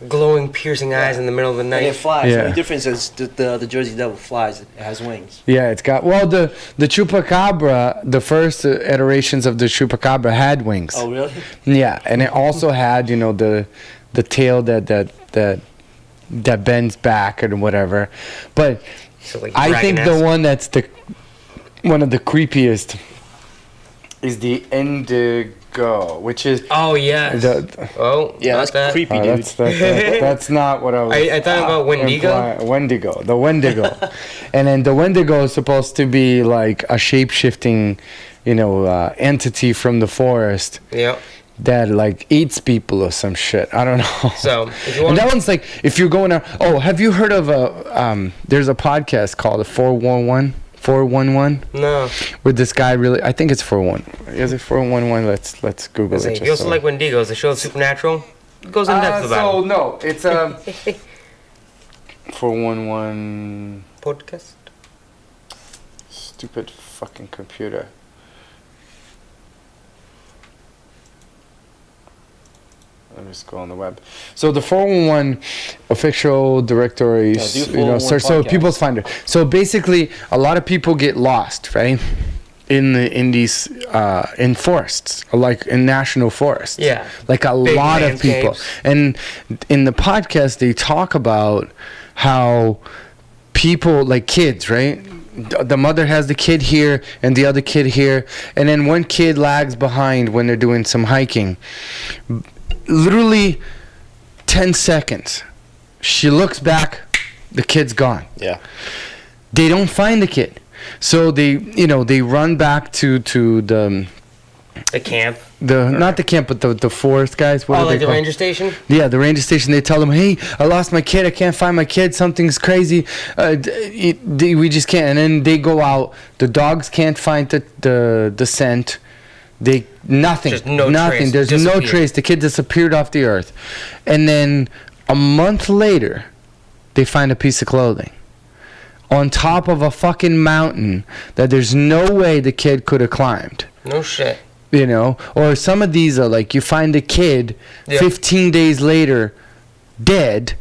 Speaker 3: Glowing, piercing eyes in the middle of the
Speaker 1: it
Speaker 3: night.
Speaker 1: flies.
Speaker 4: Yeah.
Speaker 1: The only difference is the Jersey Devil flies. It has wings.
Speaker 4: Yeah, it's got the chupacabra. The first iterations of the chupacabra had wings.
Speaker 1: Oh, really?
Speaker 4: Yeah, and it also had the tail that bends back and whatever. But
Speaker 3: So, like,
Speaker 4: I think the
Speaker 3: dragon-esque.
Speaker 4: one that's one of the creepiest is the indigo, which is
Speaker 3: Oh yeah. Oh
Speaker 1: Yeah,
Speaker 3: not
Speaker 1: that's
Speaker 3: that.
Speaker 1: creepy, dude.
Speaker 4: that's not what I was.
Speaker 3: I thought about Wendigo.
Speaker 4: Wendigo, the Wendigo, and then the Wendigo is supposed to be like a shape-shifting, entity from the forest
Speaker 3: Yep.
Speaker 4: that eats people or some shit. I don't know.
Speaker 3: So if you
Speaker 4: And
Speaker 3: want,
Speaker 4: that one's like if you're going out. Oh, have you heard of there's a podcast called 411. 411,
Speaker 3: no.
Speaker 4: where this guy I think it's 411. Is it 411? Let's Google it.
Speaker 3: If
Speaker 4: just
Speaker 3: you also
Speaker 4: so-
Speaker 3: like Wendigos, the show Supernatural, it goes in depth about it.
Speaker 4: no, it's 411.
Speaker 3: Podcast.
Speaker 4: Stupid fucking computer. Let me just go on the web. So the 411 official directories,
Speaker 1: Yeah, do 411
Speaker 4: so
Speaker 1: podcast.
Speaker 4: people's finder. So basically, a lot of people get lost, right? In these in forests, like in national forests.
Speaker 3: Yeah.
Speaker 4: Like a
Speaker 3: Big
Speaker 4: lot of people.
Speaker 3: landscapes.
Speaker 4: And in the podcast, they talk about how people, like kids, right? The mother has the kid here and the other kid here, and then one kid lags behind when they're doing some hiking. Literally 10 seconds. She looks back, The kid's gone.
Speaker 1: Yeah.
Speaker 4: They don't find the kid. So they run back to the
Speaker 3: camp.
Speaker 4: not the camp, but the forest guys. What are
Speaker 3: Like
Speaker 4: they
Speaker 3: the
Speaker 4: called?
Speaker 3: ranger station?
Speaker 4: Yeah, the ranger station. They tell them, "Hey, I lost my kid. I can't find my kid. Something's crazy. We just can't." And then they go out. The dogs can't find the scent. Nothing.
Speaker 3: Just no
Speaker 4: nothing.
Speaker 3: trace.
Speaker 4: There's no
Speaker 3: Disappeared.
Speaker 4: trace. The kid disappeared off the earth. And then a month later, they find a piece of clothing on top of a fucking mountain that there's no way the kid could have climbed.
Speaker 3: No shit.
Speaker 4: You know, or some of these are like you find a kid 15 days later dead,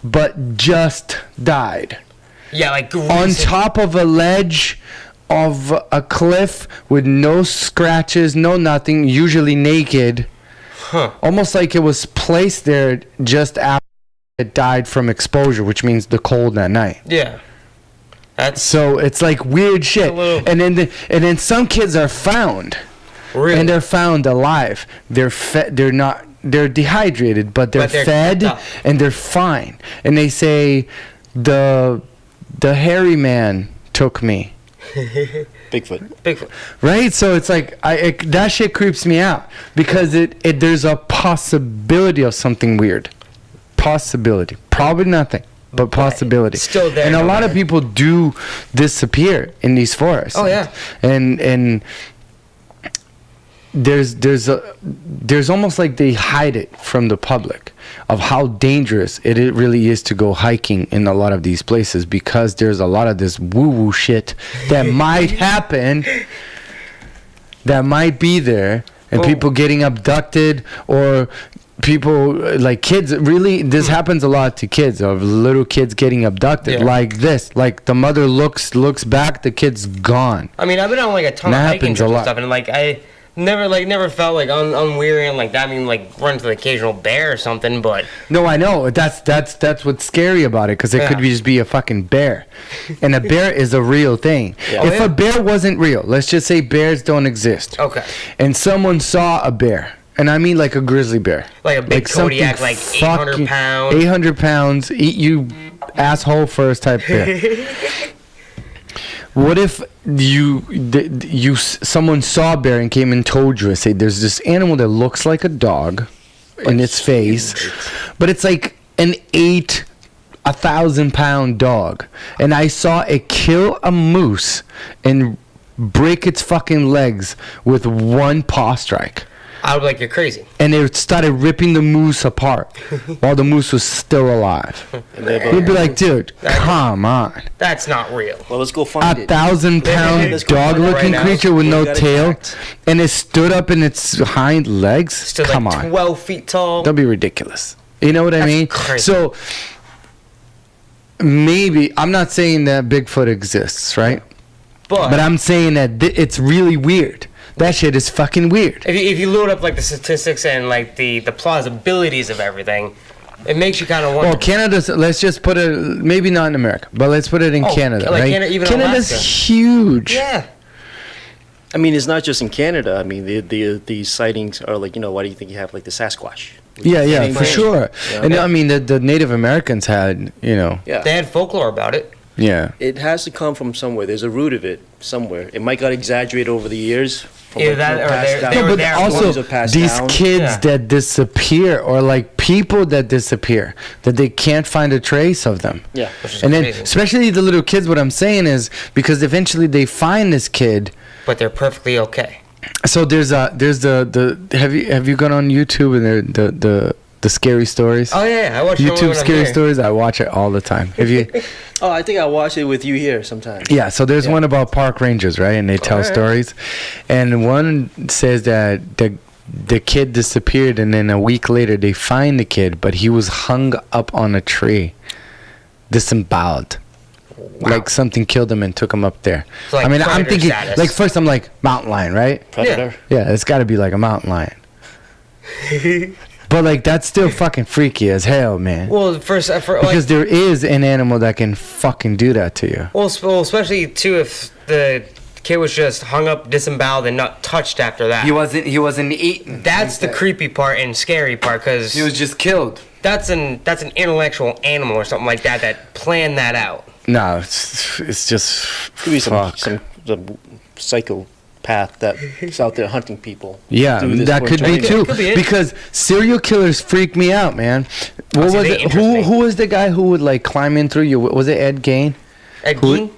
Speaker 4: but just died
Speaker 3: Yeah, like
Speaker 4: on top of a ledge of a cliff with no scratches, no nothing, usually naked. Almost like it was placed there just after it died from exposure, which means the cold that night.
Speaker 3: Yeah.
Speaker 4: So it's like weird shit. And then some kids are found.
Speaker 3: Really?
Speaker 4: And they're found alive. They're they're dehydrated, but they're fed and they're fine. And they say the hairy man took me.
Speaker 1: Bigfoot.
Speaker 4: Right? So it's like that shit creeps me out because there's a possibility of something weird. Possibility. Probably nothing. But possibility.
Speaker 3: Still there.
Speaker 4: And a lot of people do disappear in these forests.
Speaker 3: Oh yeah.
Speaker 4: And there's almost like they hide it from the public of how dangerous it really is to go hiking in a lot of these places because there's a lot of this woo-woo shit that might happen, that might be there, and people getting abducted or people like kids. Really, this happens a lot to kids, of little kids getting abducted like this. Like the mother looks back, the kid's gone.
Speaker 3: I mean, I've been on like a ton of hiking trips and stuff, and like I never felt like unweary and like that. I mean, like run into the occasional bear or something, but
Speaker 4: no, I know that's what's scary about it because it could just be a fucking bear, and a bear is a real thing. If a bear wasn't real, let's just say bears don't exist.
Speaker 3: Okay.
Speaker 4: And someone saw a bear. And I mean like a grizzly bear.
Speaker 3: Like a big Kodiak, like 800 pounds.
Speaker 4: 800 pounds, eat you asshole first type bear. What if someone saw a bear and came and told you, say, there's this animal that looks like a dog in its face, but it's like an 1,000-pound dog. And I saw it kill a moose and break its fucking legs with one paw strike.
Speaker 3: I would be like, you're crazy.
Speaker 4: And they started ripping the moose apart while the moose was still alive. You'd be like, dude, come on.
Speaker 3: That's not real.
Speaker 1: Well, let's go find
Speaker 4: A
Speaker 1: it.
Speaker 4: 1,000-pound dog-looking creature with no tail, and it stood up in its hind legs?
Speaker 3: Stood
Speaker 4: Come
Speaker 3: like
Speaker 4: on.
Speaker 3: 12 feet tall.
Speaker 4: Don't be ridiculous. You know what I mean?
Speaker 3: Crazy.
Speaker 4: So, maybe, I'm not saying that Bigfoot exists, right? But I'm saying that it's really weird. That shit is fucking weird.
Speaker 3: If you load up like the statistics and like the plausibilities of everything, it makes you kind of wonder.
Speaker 4: Well, Canada's, let's just put it, maybe not in America, but let's put it in Canada,
Speaker 3: like
Speaker 4: right?
Speaker 3: even
Speaker 4: Canada's
Speaker 3: Alaska.
Speaker 4: huge.
Speaker 3: Yeah.
Speaker 1: I mean, it's not just in Canada. I mean, the sightings are like, why do you think you have like the Sasquatch?
Speaker 4: Yeah, for sure.
Speaker 1: Yeah.
Speaker 4: And I mean, the Native Americans had,
Speaker 1: Yeah.
Speaker 3: They had folklore about it.
Speaker 4: Yeah.
Speaker 1: It has to come from somewhere. There's a root of it somewhere. It might got exaggerated over the years.
Speaker 3: Either that or they
Speaker 4: No,
Speaker 3: were
Speaker 4: but
Speaker 3: there.
Speaker 4: also these
Speaker 1: down.
Speaker 4: kids that disappear, or like people that disappear, that they can't find a trace of them.
Speaker 1: Yeah.
Speaker 4: And then,
Speaker 3: crazy.
Speaker 4: especially the little kids, what I'm saying is because eventually they find this kid.
Speaker 3: But they're perfectly okay.
Speaker 4: So there's the have you gone on YouTube and the scary stories?
Speaker 3: Oh yeah, I watch
Speaker 4: YouTube scary stories. I watch it all the time. Have you?
Speaker 1: Oh, I think I watched it with you here sometime.
Speaker 4: Yeah, so there's one about park rangers, right? And they tell stories. And one says that the kid disappeared, and then a week later they find the kid, but he was hung up on a tree, disemboweled.
Speaker 3: Wow.
Speaker 4: Like something killed him and took him up there.
Speaker 3: So, like,
Speaker 4: I mean, I'm
Speaker 3: predator
Speaker 4: thinking,
Speaker 3: status.
Speaker 4: like first I'm like, mountain lion, right?
Speaker 1: Predator.
Speaker 4: Yeah, it's got to be like a mountain lion. But like that's still fucking freaky as hell, man.
Speaker 3: Well,
Speaker 4: because there is an animal that can fucking do that to you.
Speaker 3: Well, especially too if the The kid was just hung up, disemboweled, and not touched after that.
Speaker 2: He wasn't eaten.
Speaker 3: That's the creepy part and scary part, because
Speaker 2: He was just killed.
Speaker 3: that's an intellectual animal or something like that planned that out.
Speaker 4: No, it's just
Speaker 1: Could be
Speaker 4: fuck.
Speaker 1: some psychopath that's out there hunting people.
Speaker 4: Yeah,
Speaker 1: do this
Speaker 4: that
Speaker 1: for
Speaker 4: could be
Speaker 1: entertainment.
Speaker 4: too.
Speaker 3: Could be it.
Speaker 4: Because serial killers freak me out, man. What
Speaker 3: see,
Speaker 4: was
Speaker 3: they
Speaker 4: it?
Speaker 3: interest me.
Speaker 4: Who was the guy who would like climb in through you? Was it Ed Gein?
Speaker 3: Ed
Speaker 4: Who-
Speaker 3: Gein?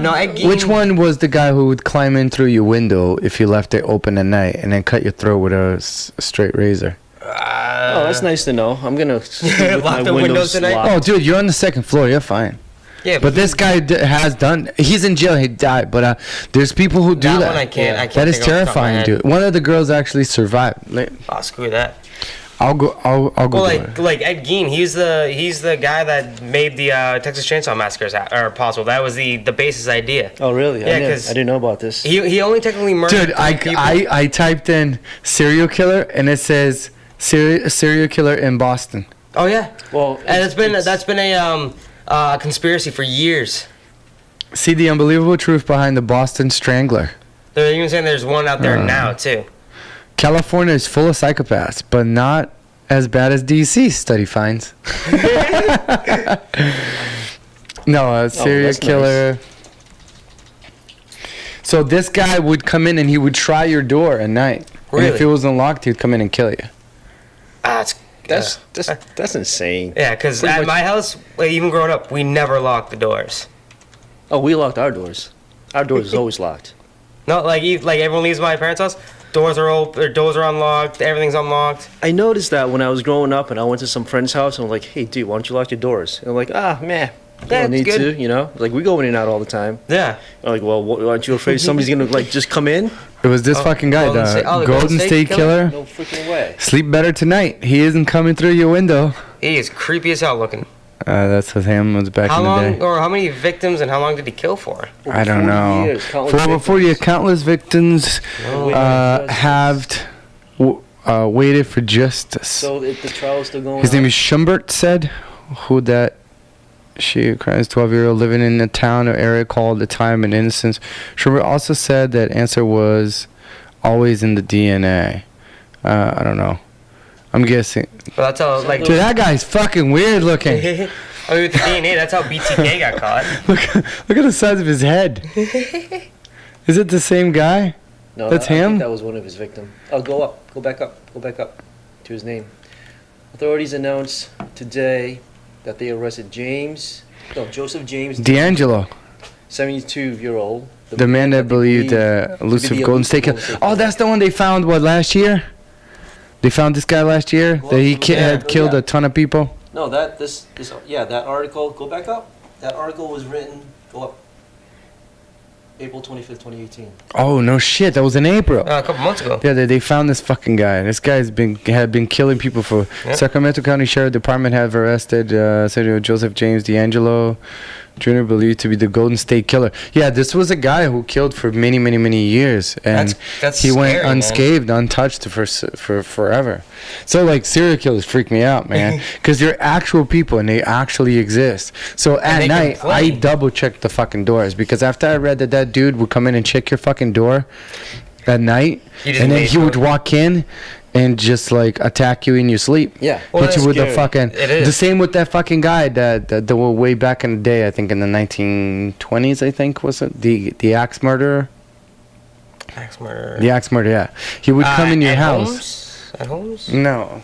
Speaker 3: No, Ed Gein.
Speaker 4: Which one was the guy who would climb in through your window if you left it open at night and then cut your throat with a straight razor?
Speaker 1: Oh, that's nice to know. I'm gonna sleep with
Speaker 3: Lock
Speaker 1: my
Speaker 3: the windows tonight?
Speaker 1: locked.
Speaker 4: Oh, dude, you're on the second floor. You're fine.
Speaker 3: Yeah,
Speaker 4: But this guy has done. He's in jail. He died. But there's people who do
Speaker 3: that
Speaker 4: that.
Speaker 3: one I can't. I can't.
Speaker 4: That is
Speaker 3: think off the top of my
Speaker 4: terrifying,
Speaker 3: head.
Speaker 4: dude. One of the girls actually survived.
Speaker 3: Oh, screw that.
Speaker 4: I'll go. I'll go.
Speaker 3: Well,
Speaker 4: do it.
Speaker 3: like Ed Gein, he's the guy that made the Texas Chainsaw Massacres possible. That was the basis idea.
Speaker 1: Oh, really?
Speaker 3: Yeah,
Speaker 1: I
Speaker 3: 'cause-
Speaker 1: didn't know about this.
Speaker 3: He only technically murdered
Speaker 4: Dude,
Speaker 3: three people.
Speaker 4: I typed in serial killer and it says serial killer in Boston.
Speaker 3: Oh yeah.
Speaker 1: Well,
Speaker 3: And that's been a conspiracy for years.
Speaker 4: See the unbelievable truth behind the Boston Strangler.
Speaker 3: They're even saying there's one out there now too.
Speaker 4: California is full of psychopaths, but not as bad as DC, study finds. No, a serial
Speaker 1: that's
Speaker 4: killer. So this guy would come in and he would try your door at night. And if
Speaker 3: Really?
Speaker 4: it was unlocked, he'd come in and kill you.
Speaker 1: That's insane.
Speaker 3: Yeah, because
Speaker 1: Pretty
Speaker 3: at
Speaker 1: much-
Speaker 3: my house, like, even growing up, we never locked the doors.
Speaker 1: Oh, we locked our doors. Our doors is always locked.
Speaker 3: No, like everyone leaves my parents' house, doors are open, their doors are unlocked, everything's unlocked.
Speaker 1: I noticed that when I was growing up and I went to some friend's house and I'm like, hey, dude, why don't you lock your doors? And I'm like, man, you
Speaker 3: Yeah,
Speaker 1: don't
Speaker 3: it's
Speaker 1: need
Speaker 3: good.
Speaker 1: to, you know? Like, we go in and out all the time.
Speaker 3: Yeah.
Speaker 1: I'm like, well, aren't you afraid somebody's gonna, like, just come in?
Speaker 4: It was this fucking guy,
Speaker 3: Golden State-
Speaker 4: the
Speaker 3: the
Speaker 4: Golden State Killer.
Speaker 1: No freaking way.
Speaker 4: Sleep better tonight. He isn't coming through your window.
Speaker 3: He is creepy as hell looking.
Speaker 4: That's with him. It was back
Speaker 3: How
Speaker 4: in the
Speaker 3: long,
Speaker 4: day.
Speaker 3: or how many victims and how long did he kill for?
Speaker 4: I don't
Speaker 1: 40
Speaker 4: know.
Speaker 1: years, countless
Speaker 4: For over 40 years,
Speaker 1: victims.
Speaker 4: countless victims
Speaker 1: Oh.
Speaker 4: have waited for justice.
Speaker 1: So the trial is still going
Speaker 4: His
Speaker 1: on?
Speaker 4: name is Schumbert said, who that she crimes 12-year-old living in a town or area called the Time and Innocence. Schumbert also said that answer was always in the DNA. I don't know. I'm guessing.
Speaker 3: But that's how, like,
Speaker 4: Dude, that guy's fucking weird looking.
Speaker 3: I mean, with the DNA, that's how BTK got caught.
Speaker 4: Look at the size of his head. Is it the same guy?
Speaker 1: No,
Speaker 4: That's
Speaker 1: I think
Speaker 4: him?
Speaker 1: that was one of his victims. Oh, go back up to his name. Authorities announced today that they arrested Joseph James,
Speaker 4: D'Angelo,
Speaker 1: 72-year-old.
Speaker 4: the man that believed
Speaker 1: to be
Speaker 4: elusive
Speaker 1: the
Speaker 4: Golden State Killer.
Speaker 1: Golden State
Speaker 4: Oh, that's the one they found, what, last year? They found this guy last year? That he had killed a ton of people?
Speaker 1: No, that article. Go back up. That article was written. Go up. April 25th, 2018.
Speaker 4: Oh, no shit. That was in April.
Speaker 3: A couple months ago.
Speaker 4: Yeah, they found this fucking guy. This guy's had been killing people for.
Speaker 3: Yep.
Speaker 4: Sacramento County Sheriff Department have arrested Joseph James D'Angelo Jr., believed to be the Golden State Killer. Yeah, this was a guy who killed for many, many, many years, and
Speaker 3: That's
Speaker 4: he went
Speaker 3: scary, man.
Speaker 4: unscathed, untouched for forever. So like serial killers freak me out, man, because they're actual people and they actually exist. So at
Speaker 3: they can
Speaker 4: night,
Speaker 3: play.
Speaker 4: I double check the fucking doors because after I read that dude would come in and check your fucking door at night,
Speaker 3: You just
Speaker 4: and then
Speaker 3: made
Speaker 4: he would
Speaker 3: sure.
Speaker 4: walk in and just like attack you in your sleep.
Speaker 1: Yeah.
Speaker 3: Well,
Speaker 4: Hit you
Speaker 3: that's
Speaker 4: with the
Speaker 1: scary.
Speaker 4: fucking.
Speaker 3: It is.
Speaker 4: The same with that fucking guy that were way back in the day. I think in the 1920s. I think was it the axe murderer.
Speaker 3: Axe murder.
Speaker 4: The axe murderer. Yeah, he would come in your
Speaker 3: at
Speaker 4: house.
Speaker 3: Holmes? At Holmes?
Speaker 4: No.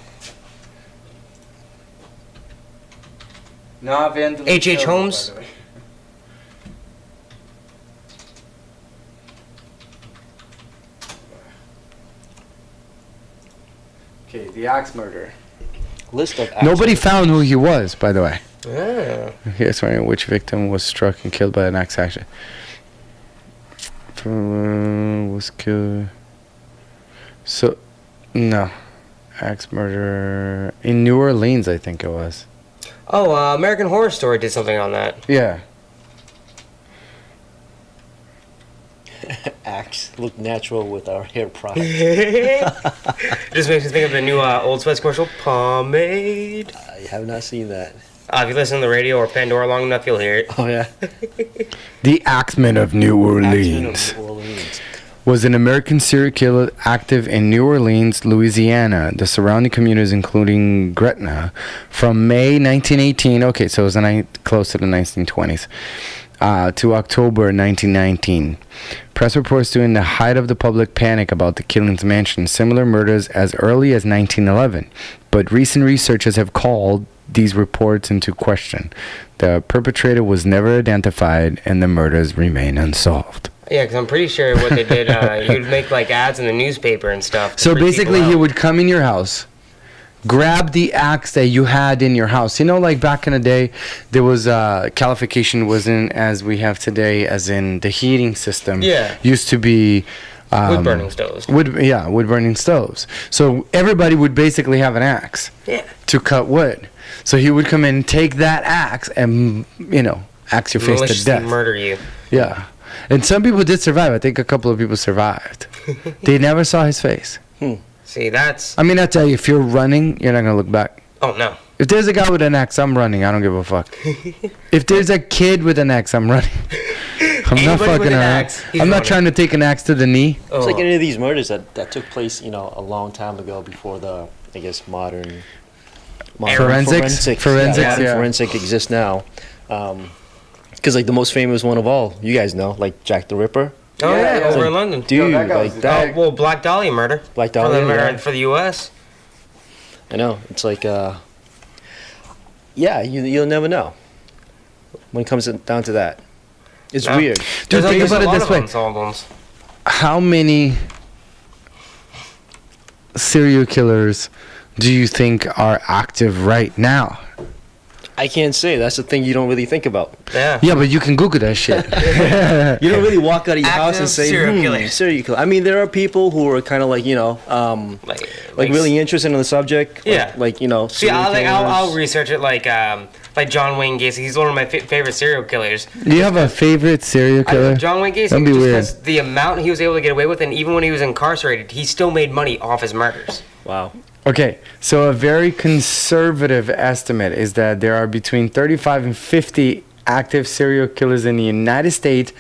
Speaker 4: No,
Speaker 3: H.H. Holmes?
Speaker 4: Okay, the axe murderer.
Speaker 1: List of
Speaker 4: Nobody found who he was, by the way.
Speaker 3: Yeah.
Speaker 4: Here's wondering which victim was struck and killed by an axe action. Was killed. So, no. Axe murderer in New Orleans, I think it was.
Speaker 3: Oh, American Horror Story did something on that.
Speaker 4: Yeah.
Speaker 1: Axe look natural with our hair product.
Speaker 3: Just makes me think of the new Old Spice commercial, pomade.
Speaker 1: I have not seen that.
Speaker 3: If you listen to the radio or Pandora long enough, you'll hear it.
Speaker 1: Oh yeah.
Speaker 4: The Axemen of New Orleans
Speaker 1: Axemen of New Orleans.
Speaker 4: was an American serial killer active in New Orleans, Louisiana, the surrounding communities, including Gretna, from May 1918. Okay, so it was close to the 1920s. To October 1919. Press reports during the height of the public panic about the killings mentioned similar murders as early as 1911, but recent researchers have called these reports into question. The perpetrator was never identified, and the murders remain unsolved.
Speaker 3: Yeah, because I'm pretty sure what they did, he would make like ads in the newspaper and stuff. to
Speaker 4: So
Speaker 3: freak
Speaker 4: basically,
Speaker 3: people
Speaker 4: he
Speaker 3: out.
Speaker 4: would come in your house, grab the axe that you had in your house. You know, like back in the day, there was calification wasn't as we have today, as in the heating system.
Speaker 3: Yeah.
Speaker 4: Used to be
Speaker 3: wood burning stoves.
Speaker 4: wood burning stoves. So everybody would basically have an axe
Speaker 3: Yeah.
Speaker 4: to cut wood. So he would come in, take that axe, and axe your face to
Speaker 3: Maliciously
Speaker 4: death.
Speaker 3: murder you.
Speaker 4: Yeah. And some people did survive. I think a couple of people survived. They never saw his face.
Speaker 3: See, that's.
Speaker 4: I mean, I tell you, if you're running, you're not gonna look back.
Speaker 3: Oh no.
Speaker 4: If there's a guy with an axe, I'm running. I don't give a fuck. If there's a kid with an axe, I'm running. I'm not
Speaker 3: Anybody with
Speaker 4: fucking
Speaker 3: an
Speaker 4: around.
Speaker 3: axe, he's
Speaker 4: I'm not
Speaker 3: running.
Speaker 4: trying to take an axe to the knee.
Speaker 1: It's like
Speaker 3: Oh.
Speaker 1: any of these murders that took place, a long time ago before the, I guess, modern
Speaker 4: Forensics? Forensics,
Speaker 1: modern
Speaker 4: yeah.
Speaker 1: forensic exists now. Because like the most famous one of all, you guys know, like Jack the Ripper.
Speaker 3: Oh yeah,
Speaker 2: yeah.
Speaker 3: over
Speaker 1: Like,
Speaker 3: in London.
Speaker 1: Dude,
Speaker 2: that guy
Speaker 1: like
Speaker 2: was-
Speaker 1: that.
Speaker 3: Well, Black Dahlia murder.
Speaker 1: Black
Speaker 3: For the,
Speaker 1: Dahlia,
Speaker 3: murder
Speaker 1: yeah.
Speaker 3: for the U.S.
Speaker 1: I know. It's like, yeah, you'll never know when it comes down to that. It's
Speaker 3: No.
Speaker 1: weird.
Speaker 4: Dude, think
Speaker 3: There's
Speaker 4: about
Speaker 3: a
Speaker 4: it
Speaker 3: lot
Speaker 4: this
Speaker 3: of
Speaker 4: way.
Speaker 3: unsolved ones.
Speaker 4: How many serial killers do you think are active right now?
Speaker 1: I can't say. That's the thing you don't really think about.
Speaker 3: Yeah.
Speaker 4: Yeah, but you can Google that shit.
Speaker 1: You don't really walk out of your house and
Speaker 3: Active
Speaker 1: say,
Speaker 3: serial killers.
Speaker 1: serial killer. I mean, there are people who are kind of like, like really interested in the subject.
Speaker 3: Yeah.
Speaker 1: Like
Speaker 3: See,
Speaker 1: serial
Speaker 3: I'll
Speaker 1: killers.
Speaker 3: research it like John Wayne Gacy. He's one of my favorite serial killers.
Speaker 4: Do you have a favorite serial killer?
Speaker 3: John Wayne Gacy.
Speaker 4: That'd be
Speaker 3: just
Speaker 4: weird.
Speaker 3: because the amount he was able to get away with, and even when he was incarcerated, he still made money off his murders.
Speaker 1: Wow.
Speaker 4: Okay, so a very conservative estimate is that there are between 35 and 50 active serial killers in the United States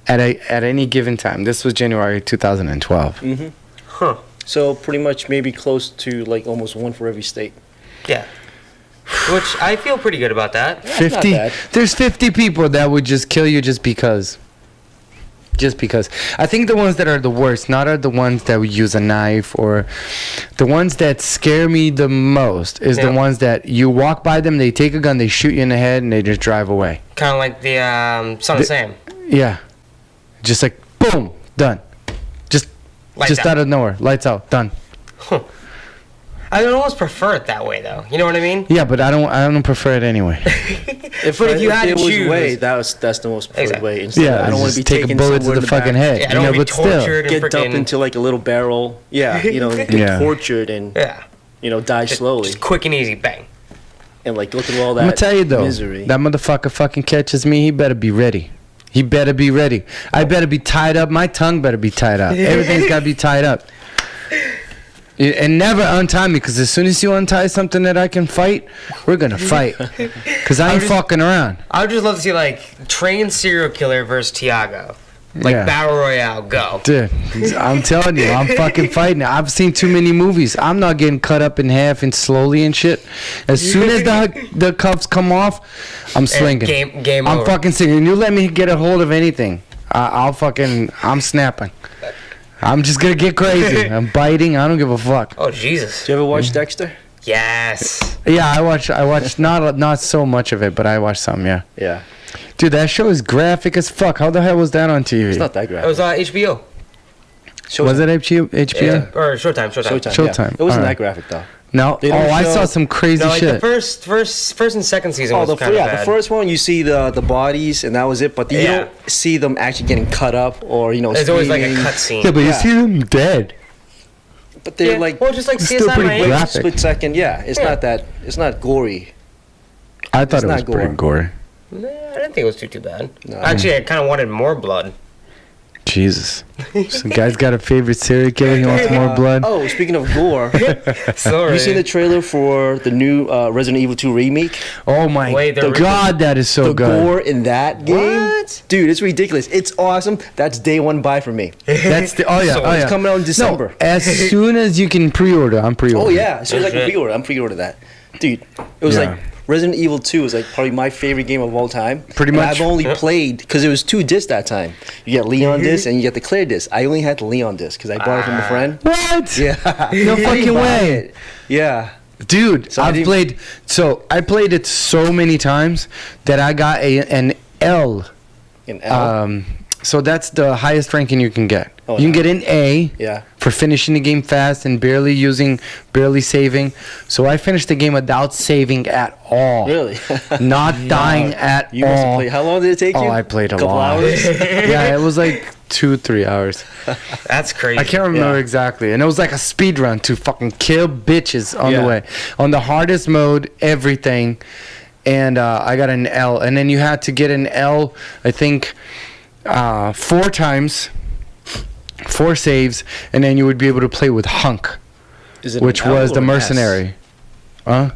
Speaker 4: at any given time. This was January 2012.
Speaker 3: Huh.
Speaker 1: So pretty much maybe close to like almost one for every state.
Speaker 3: Yeah. Which I feel pretty good about that.
Speaker 4: 50.
Speaker 1: bad.
Speaker 4: There's 50 people that would just kill you just because. Just because. I think the ones that are the worst, not are the ones that would use a knife, or the ones that scare me the most is the
Speaker 3: Yeah.
Speaker 4: ones that you walk by them, they take a gun, they shoot you in the head, and they just drive away.
Speaker 3: Kind of like the Son of Sam.
Speaker 4: Yeah. Just like, boom, done. Just
Speaker 3: Lights out.
Speaker 4: out of nowhere. Lights out, done.
Speaker 3: I would almost prefer it that way, though. You know what I mean?
Speaker 4: Yeah, but I don't prefer it anyway.
Speaker 3: But if you had
Speaker 1: there
Speaker 3: to
Speaker 1: was
Speaker 3: choose,
Speaker 1: way, that's the most preferred
Speaker 3: Exactly.
Speaker 1: way. Instead,
Speaker 4: Yeah,
Speaker 1: I don't want to
Speaker 4: just
Speaker 1: be
Speaker 4: take a
Speaker 1: taken
Speaker 4: bullet to
Speaker 1: somewhere
Speaker 4: the
Speaker 1: in
Speaker 4: fucking
Speaker 1: back,
Speaker 4: head.
Speaker 3: yeah, I don't want to be
Speaker 4: but still.
Speaker 3: tortured and
Speaker 1: get dumped
Speaker 3: freaking
Speaker 1: into like a little barrel. Yeah, get
Speaker 4: Yeah.
Speaker 1: tortured and
Speaker 3: yeah,
Speaker 1: die slowly
Speaker 3: just quick and easy, bang.
Speaker 1: and like go through all that
Speaker 4: I'm gonna tell you though,
Speaker 1: misery.
Speaker 4: that motherfucker fucking catches me, he better be ready. He better be ready. I better be tied up. My tongue better be tied up. Everything's gotta be tied up. And never untie me, because as soon as you untie something that I can fight, we're gonna fight. Because I ain't fucking around.
Speaker 3: I would just love to see like trained serial killer versus Tiago, like
Speaker 4: Yeah.
Speaker 3: Battle Royale, go.
Speaker 4: Dude, I'm telling you, I'm fucking fighting. I've seen too many movies. I'm not getting cut up in half and slowly and shit. As soon as the cuffs come off, I'm swinging.
Speaker 3: Game
Speaker 4: I'm
Speaker 3: over.
Speaker 4: fucking singing. You let me get a hold of anything, I'm snapping. I'm just gonna get crazy. I'm biting. I don't give a fuck.
Speaker 3: Oh Jesus!
Speaker 1: Did you ever watch Dexter?
Speaker 3: Yes.
Speaker 4: Yeah, I watched not so much of it, but I watched some. Yeah,
Speaker 1: Yeah,
Speaker 4: dude, that show is graphic as fuck. How the hell was that on TV?
Speaker 1: it's not that
Speaker 3: It
Speaker 1: graphic.
Speaker 3: was HBO.
Speaker 4: Was it HBO?
Speaker 3: Yeah. Or Showtime.
Speaker 1: Showtime?
Speaker 4: Showtime.
Speaker 1: Yeah. It wasn't
Speaker 4: Alright.
Speaker 1: that graphic though.
Speaker 4: No.
Speaker 1: They
Speaker 4: Oh,
Speaker 1: don't
Speaker 4: I
Speaker 1: show-
Speaker 4: saw some crazy
Speaker 3: No, like
Speaker 4: shit.
Speaker 3: the first and second season
Speaker 1: Oh,
Speaker 3: was
Speaker 1: the
Speaker 3: kind of bad.
Speaker 1: the first one you see the bodies and that was it, but you
Speaker 3: Yeah.
Speaker 1: don't see them actually getting cut up or
Speaker 3: There's always like a
Speaker 1: screaming.
Speaker 3: cutscene.
Speaker 4: Yeah, but you
Speaker 1: Yeah.
Speaker 4: see them dead.
Speaker 1: But they're
Speaker 3: Yeah,
Speaker 1: like
Speaker 3: well, just like
Speaker 4: It's
Speaker 3: CSI
Speaker 4: still pretty
Speaker 3: Miami.
Speaker 4: graphic.
Speaker 1: split second. Yeah, it's
Speaker 3: Yeah.
Speaker 1: not that. It's not gory.
Speaker 4: I thought
Speaker 1: It's
Speaker 4: it was
Speaker 1: not
Speaker 4: pretty
Speaker 1: gore.
Speaker 4: gory.
Speaker 3: Nah, I didn't think it was too bad.
Speaker 1: No.
Speaker 3: Actually, I kind of wanted more blood.
Speaker 4: Jesus. So guy's got a favorite serial killer. He wants more blood.
Speaker 1: Oh, speaking of gore,
Speaker 3: Sorry.
Speaker 1: you seen the trailer for the new Resident Evil 2 remake?
Speaker 4: Oh my
Speaker 3: Wait, they're
Speaker 4: God, that is so
Speaker 1: The
Speaker 4: good.
Speaker 1: gore in that game,
Speaker 3: What?
Speaker 1: dude, it's ridiculous. It's awesome. That's day one buy for me.
Speaker 4: That's the
Speaker 3: So
Speaker 1: It's coming out in December.
Speaker 4: No, as soon as you can pre-order, I'm pre-ordering.
Speaker 1: Oh yeah, as soon as I can
Speaker 3: Shit.
Speaker 1: pre-order, I'm pre-order that, dude. It was
Speaker 4: Yeah.
Speaker 1: like Resident Evil 2 is like probably my favorite game of all time.
Speaker 4: Pretty
Speaker 1: And
Speaker 4: much.
Speaker 1: I've only played because it was 2 discs that time. You get Leon disc and you get the Claire disc. I only had the Leon disc because I bought it from a friend.
Speaker 4: What?
Speaker 1: Yeah.
Speaker 4: No fucking way.
Speaker 1: Yeah.
Speaker 4: Dude,
Speaker 1: So I
Speaker 4: I've
Speaker 1: didn't-
Speaker 4: played. So I played it so many times that I got an L.
Speaker 1: In L.
Speaker 4: So that's the highest ranking you can get.
Speaker 1: Oh,
Speaker 4: you can
Speaker 1: no.
Speaker 4: get an A
Speaker 1: Yeah.
Speaker 4: for finishing the game fast and barely saving. So I finished the game without saving at all.
Speaker 1: Really?
Speaker 4: Not dying at
Speaker 1: You must have
Speaker 4: all.
Speaker 1: played. How long did it take you?
Speaker 4: Oh, I played a
Speaker 1: Couple
Speaker 4: lot.
Speaker 1: hours?
Speaker 4: Yeah, it was like 2-3 hours.
Speaker 3: That's crazy.
Speaker 4: I can't remember
Speaker 1: Yeah.
Speaker 4: exactly. And it was like a speed run to fucking kill bitches on
Speaker 1: Yeah.
Speaker 4: the way. On the hardest mode, everything. And I got an L. And then you had to get an L, I think, 4 times, 4 saves, and then you would be able to play with Hunk,
Speaker 1: Is it
Speaker 4: which
Speaker 1: an L
Speaker 4: was
Speaker 1: or
Speaker 4: the
Speaker 1: an S?
Speaker 4: mercenary. Huh?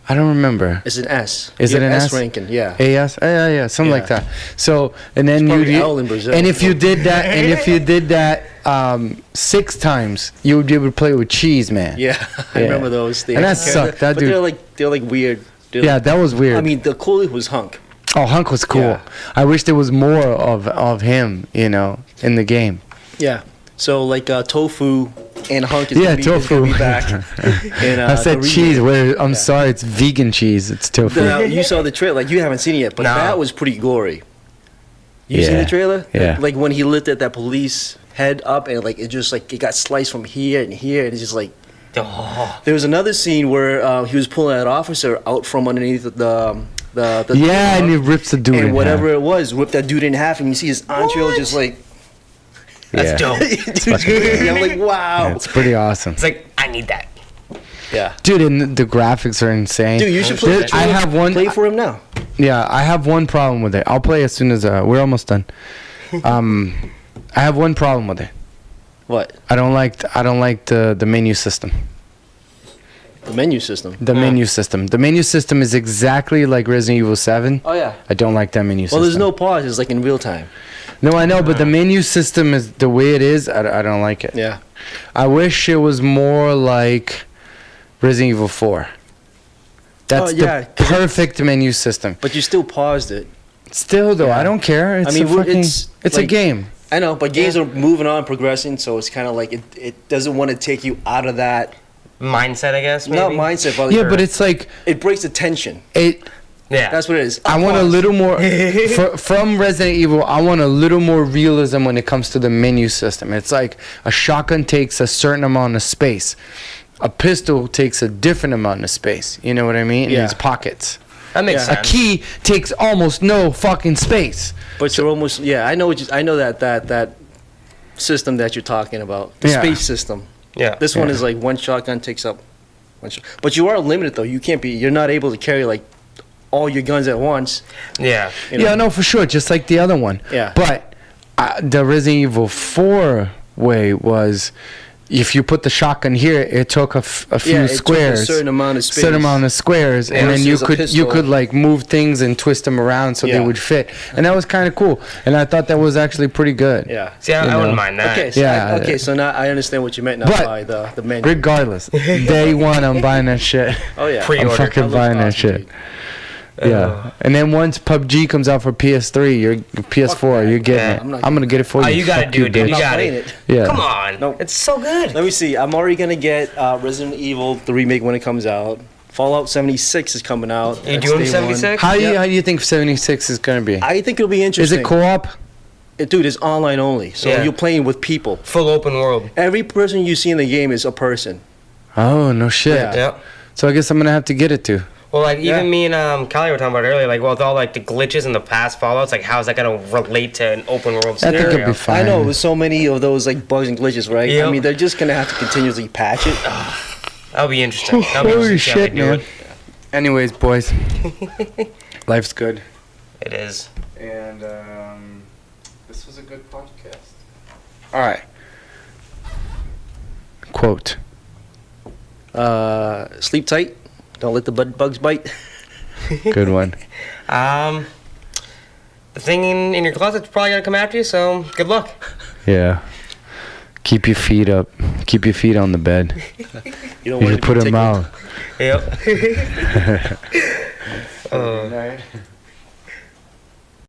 Speaker 4: I don't remember.
Speaker 1: It's an S.
Speaker 4: Is
Speaker 1: You
Speaker 4: it
Speaker 1: have
Speaker 4: an
Speaker 1: S
Speaker 4: S?
Speaker 1: ranking? Yeah.
Speaker 4: AS? Yeah, something like
Speaker 1: Yeah.
Speaker 4: that. So, and then
Speaker 1: probably
Speaker 4: you
Speaker 1: L in Brazil.
Speaker 4: and if you did that, 6 times, you would be able to play with Cheese Man.
Speaker 1: Yeah. I
Speaker 4: Yeah.
Speaker 1: remember those.
Speaker 4: And that sucked, that
Speaker 1: but
Speaker 4: dude.
Speaker 1: they're like weird.
Speaker 4: Yeah, that was weird.
Speaker 1: I mean, the coolest was Hunk.
Speaker 4: Oh, Hunk was cool.
Speaker 1: Yeah.
Speaker 4: I wish there was more of him, in the game.
Speaker 1: Yeah. So like Tofu and Hunk is
Speaker 4: Yeah,
Speaker 1: gonna be, is gonna
Speaker 4: Tofu.
Speaker 1: be back. in,
Speaker 4: I said
Speaker 1: the
Speaker 4: cheese.
Speaker 1: remake.
Speaker 4: I'm sorry, it's vegan cheese. It's tofu.
Speaker 1: You saw the trailer. Like you haven't seen it yet, but
Speaker 3: No.
Speaker 1: that was pretty gory. You seen
Speaker 4: Yeah.
Speaker 1: the trailer?
Speaker 4: Yeah.
Speaker 1: Like when he lifted that police head up and like it just like it got sliced from here and here and it's just like.
Speaker 3: Oh,
Speaker 1: There was another scene where he was pulling that officer out from underneath the
Speaker 4: Yeah, and he rips the dude in
Speaker 1: and whatever
Speaker 4: half.
Speaker 1: it was, whipped that dude in half, and you see his entrail just like.
Speaker 3: that's
Speaker 4: Yeah.
Speaker 3: dope.
Speaker 1: Dude's crazy. I'm like, wow.
Speaker 4: Yeah, it's pretty awesome.
Speaker 3: It's like, I need that.
Speaker 1: Yeah.
Speaker 4: Dude, and the graphics are insane.
Speaker 1: Dude, you should play.
Speaker 4: Dude,
Speaker 1: the trailer.
Speaker 4: I have one.
Speaker 1: Play for him now.
Speaker 4: Yeah, I have one problem with it. I'll play as soon as we're almost done. I have one problem with it.
Speaker 1: What?
Speaker 4: I don't like the menu system.
Speaker 1: The menu system.
Speaker 4: The menu system. The menu system is exactly like Resident Evil 7.
Speaker 1: Oh yeah.
Speaker 4: I don't like that menu system.
Speaker 1: Well, there's no pause. It's like in real time.
Speaker 4: No, I know, but the menu system is the way it is. I don't like it.
Speaker 1: Yeah.
Speaker 4: I wish it was more like Resident Evil 4. That's
Speaker 1: Oh, yeah,
Speaker 4: the
Speaker 1: 'cause
Speaker 4: perfect menu system.
Speaker 1: But you still paused it.
Speaker 4: Still, though,
Speaker 1: Yeah.
Speaker 4: I don't care. It's
Speaker 1: I mean,
Speaker 4: a fucking,
Speaker 1: it's
Speaker 4: it's a
Speaker 1: like-
Speaker 4: game.
Speaker 1: I know, but games are moving on, progressing, so it's kind of like it doesn't want to take you out of that.
Speaker 3: Mindset, I guess, maybe?
Speaker 1: Not mindset, but
Speaker 4: Yeah, but it's like
Speaker 1: it breaks the tension.
Speaker 4: it.
Speaker 3: Yeah.
Speaker 1: That's what it is.
Speaker 4: I want a little more from Resident Evil. I want a little more realism when it comes to the menu system. It's like a shotgun takes a certain amount of space. A pistol takes a different amount of space. You know what I mean? In
Speaker 1: Yeah.
Speaker 4: its pockets.
Speaker 3: That makes
Speaker 1: Yeah.
Speaker 4: A
Speaker 3: sense.
Speaker 4: key takes almost no fucking space.
Speaker 1: But you're almost I know I know that system that you're talking about, the
Speaker 4: Yeah.
Speaker 1: space system.
Speaker 3: Yeah.
Speaker 1: This one
Speaker 4: Yeah.
Speaker 1: is like one shotgun takes up one shot. But you are limited though. You're not able to carry like all your guns at once.
Speaker 3: Yeah.
Speaker 1: You know?
Speaker 4: Yeah, no, for sure. Just like the other one.
Speaker 1: Yeah.
Speaker 4: But the Resident Evil 4 way was, if you put the shotgun here, it took a few
Speaker 1: Yeah, it took
Speaker 4: squares.
Speaker 1: a certain amount of space.
Speaker 4: Certain amount of squares, and then you
Speaker 1: Versus a
Speaker 4: could
Speaker 1: pistol.
Speaker 4: like move things and twist them around so they
Speaker 1: Yeah.
Speaker 4: would fit, and that was kind of cool. And I thought that was actually pretty good.
Speaker 1: Yeah.
Speaker 3: See, I
Speaker 4: You
Speaker 3: wouldn't
Speaker 4: know.
Speaker 3: mind that.
Speaker 1: Okay. So
Speaker 4: Yeah.
Speaker 1: okay. So now I understand what you meant now
Speaker 4: But
Speaker 1: by the menu.
Speaker 4: Regardless, day one, I'm buying that shit.
Speaker 1: Oh yeah.
Speaker 3: Pre-order.
Speaker 4: I'm fucking
Speaker 1: That looks
Speaker 4: buying that
Speaker 1: awesome,
Speaker 4: shit.
Speaker 1: dude.
Speaker 4: Yeah, and then once PUBG comes out for PS3, you're PS4,
Speaker 1: that.
Speaker 4: you're getting
Speaker 3: Yeah.
Speaker 4: it.
Speaker 1: I'm not
Speaker 4: I'm gonna get it for
Speaker 3: Oh,
Speaker 4: you.
Speaker 3: you gotta
Speaker 4: Fuck
Speaker 3: do it, dude.
Speaker 4: bitch.
Speaker 3: You
Speaker 1: I'm
Speaker 3: got
Speaker 1: playing
Speaker 3: it.
Speaker 4: Yeah.
Speaker 3: Come on.
Speaker 1: Nope.
Speaker 3: It's so good.
Speaker 1: Let me see. I'm already gonna get Resident Evil the remake when it comes out. Fallout 76 is coming out.
Speaker 3: You
Speaker 1: That's
Speaker 3: doing
Speaker 1: day one.
Speaker 3: 76?
Speaker 4: How do
Speaker 1: Yeah.
Speaker 4: you think 76 is gonna be?
Speaker 1: I think it'll be
Speaker 4: Is
Speaker 1: interesting.
Speaker 4: it co-op?
Speaker 1: Dude, it's online only, so
Speaker 3: Yeah.
Speaker 1: you're playing with people.
Speaker 3: Full open world.
Speaker 1: Every person you see in the game is a person.
Speaker 4: Oh no shit.
Speaker 1: Yeah.
Speaker 3: Yeah.
Speaker 4: So I guess I'm gonna have to get it too.
Speaker 3: Well, like
Speaker 1: Yeah.
Speaker 3: even me and Callie were talking about earlier, like with all like the glitches in the past Fallout's, like how's that gonna relate to an open world
Speaker 4: I think
Speaker 3: scenario?
Speaker 4: it'll be fine.
Speaker 1: I know with so many of those like bugs and glitches, right?
Speaker 3: Yep.
Speaker 1: I mean, they're just gonna have to continuously patch it.
Speaker 3: That'll be interesting. That'll be
Speaker 4: Holy
Speaker 3: interesting to see how
Speaker 4: shit,
Speaker 3: they do
Speaker 4: man.
Speaker 3: it.
Speaker 4: Anyways, boys, life's good.
Speaker 3: It is.
Speaker 4: And this was
Speaker 2: is a good podcast.
Speaker 4: All right. Quote.
Speaker 1: Sleep tight. Don't let the bugs bite.
Speaker 4: Good one.
Speaker 3: The thing in your closet's probably gonna come after you, so good luck.
Speaker 4: Yeah. Keep your feet up. Keep your feet on the bed.
Speaker 1: You don't
Speaker 4: You
Speaker 1: want
Speaker 4: just put them out.
Speaker 3: Yep.
Speaker 4: Good night.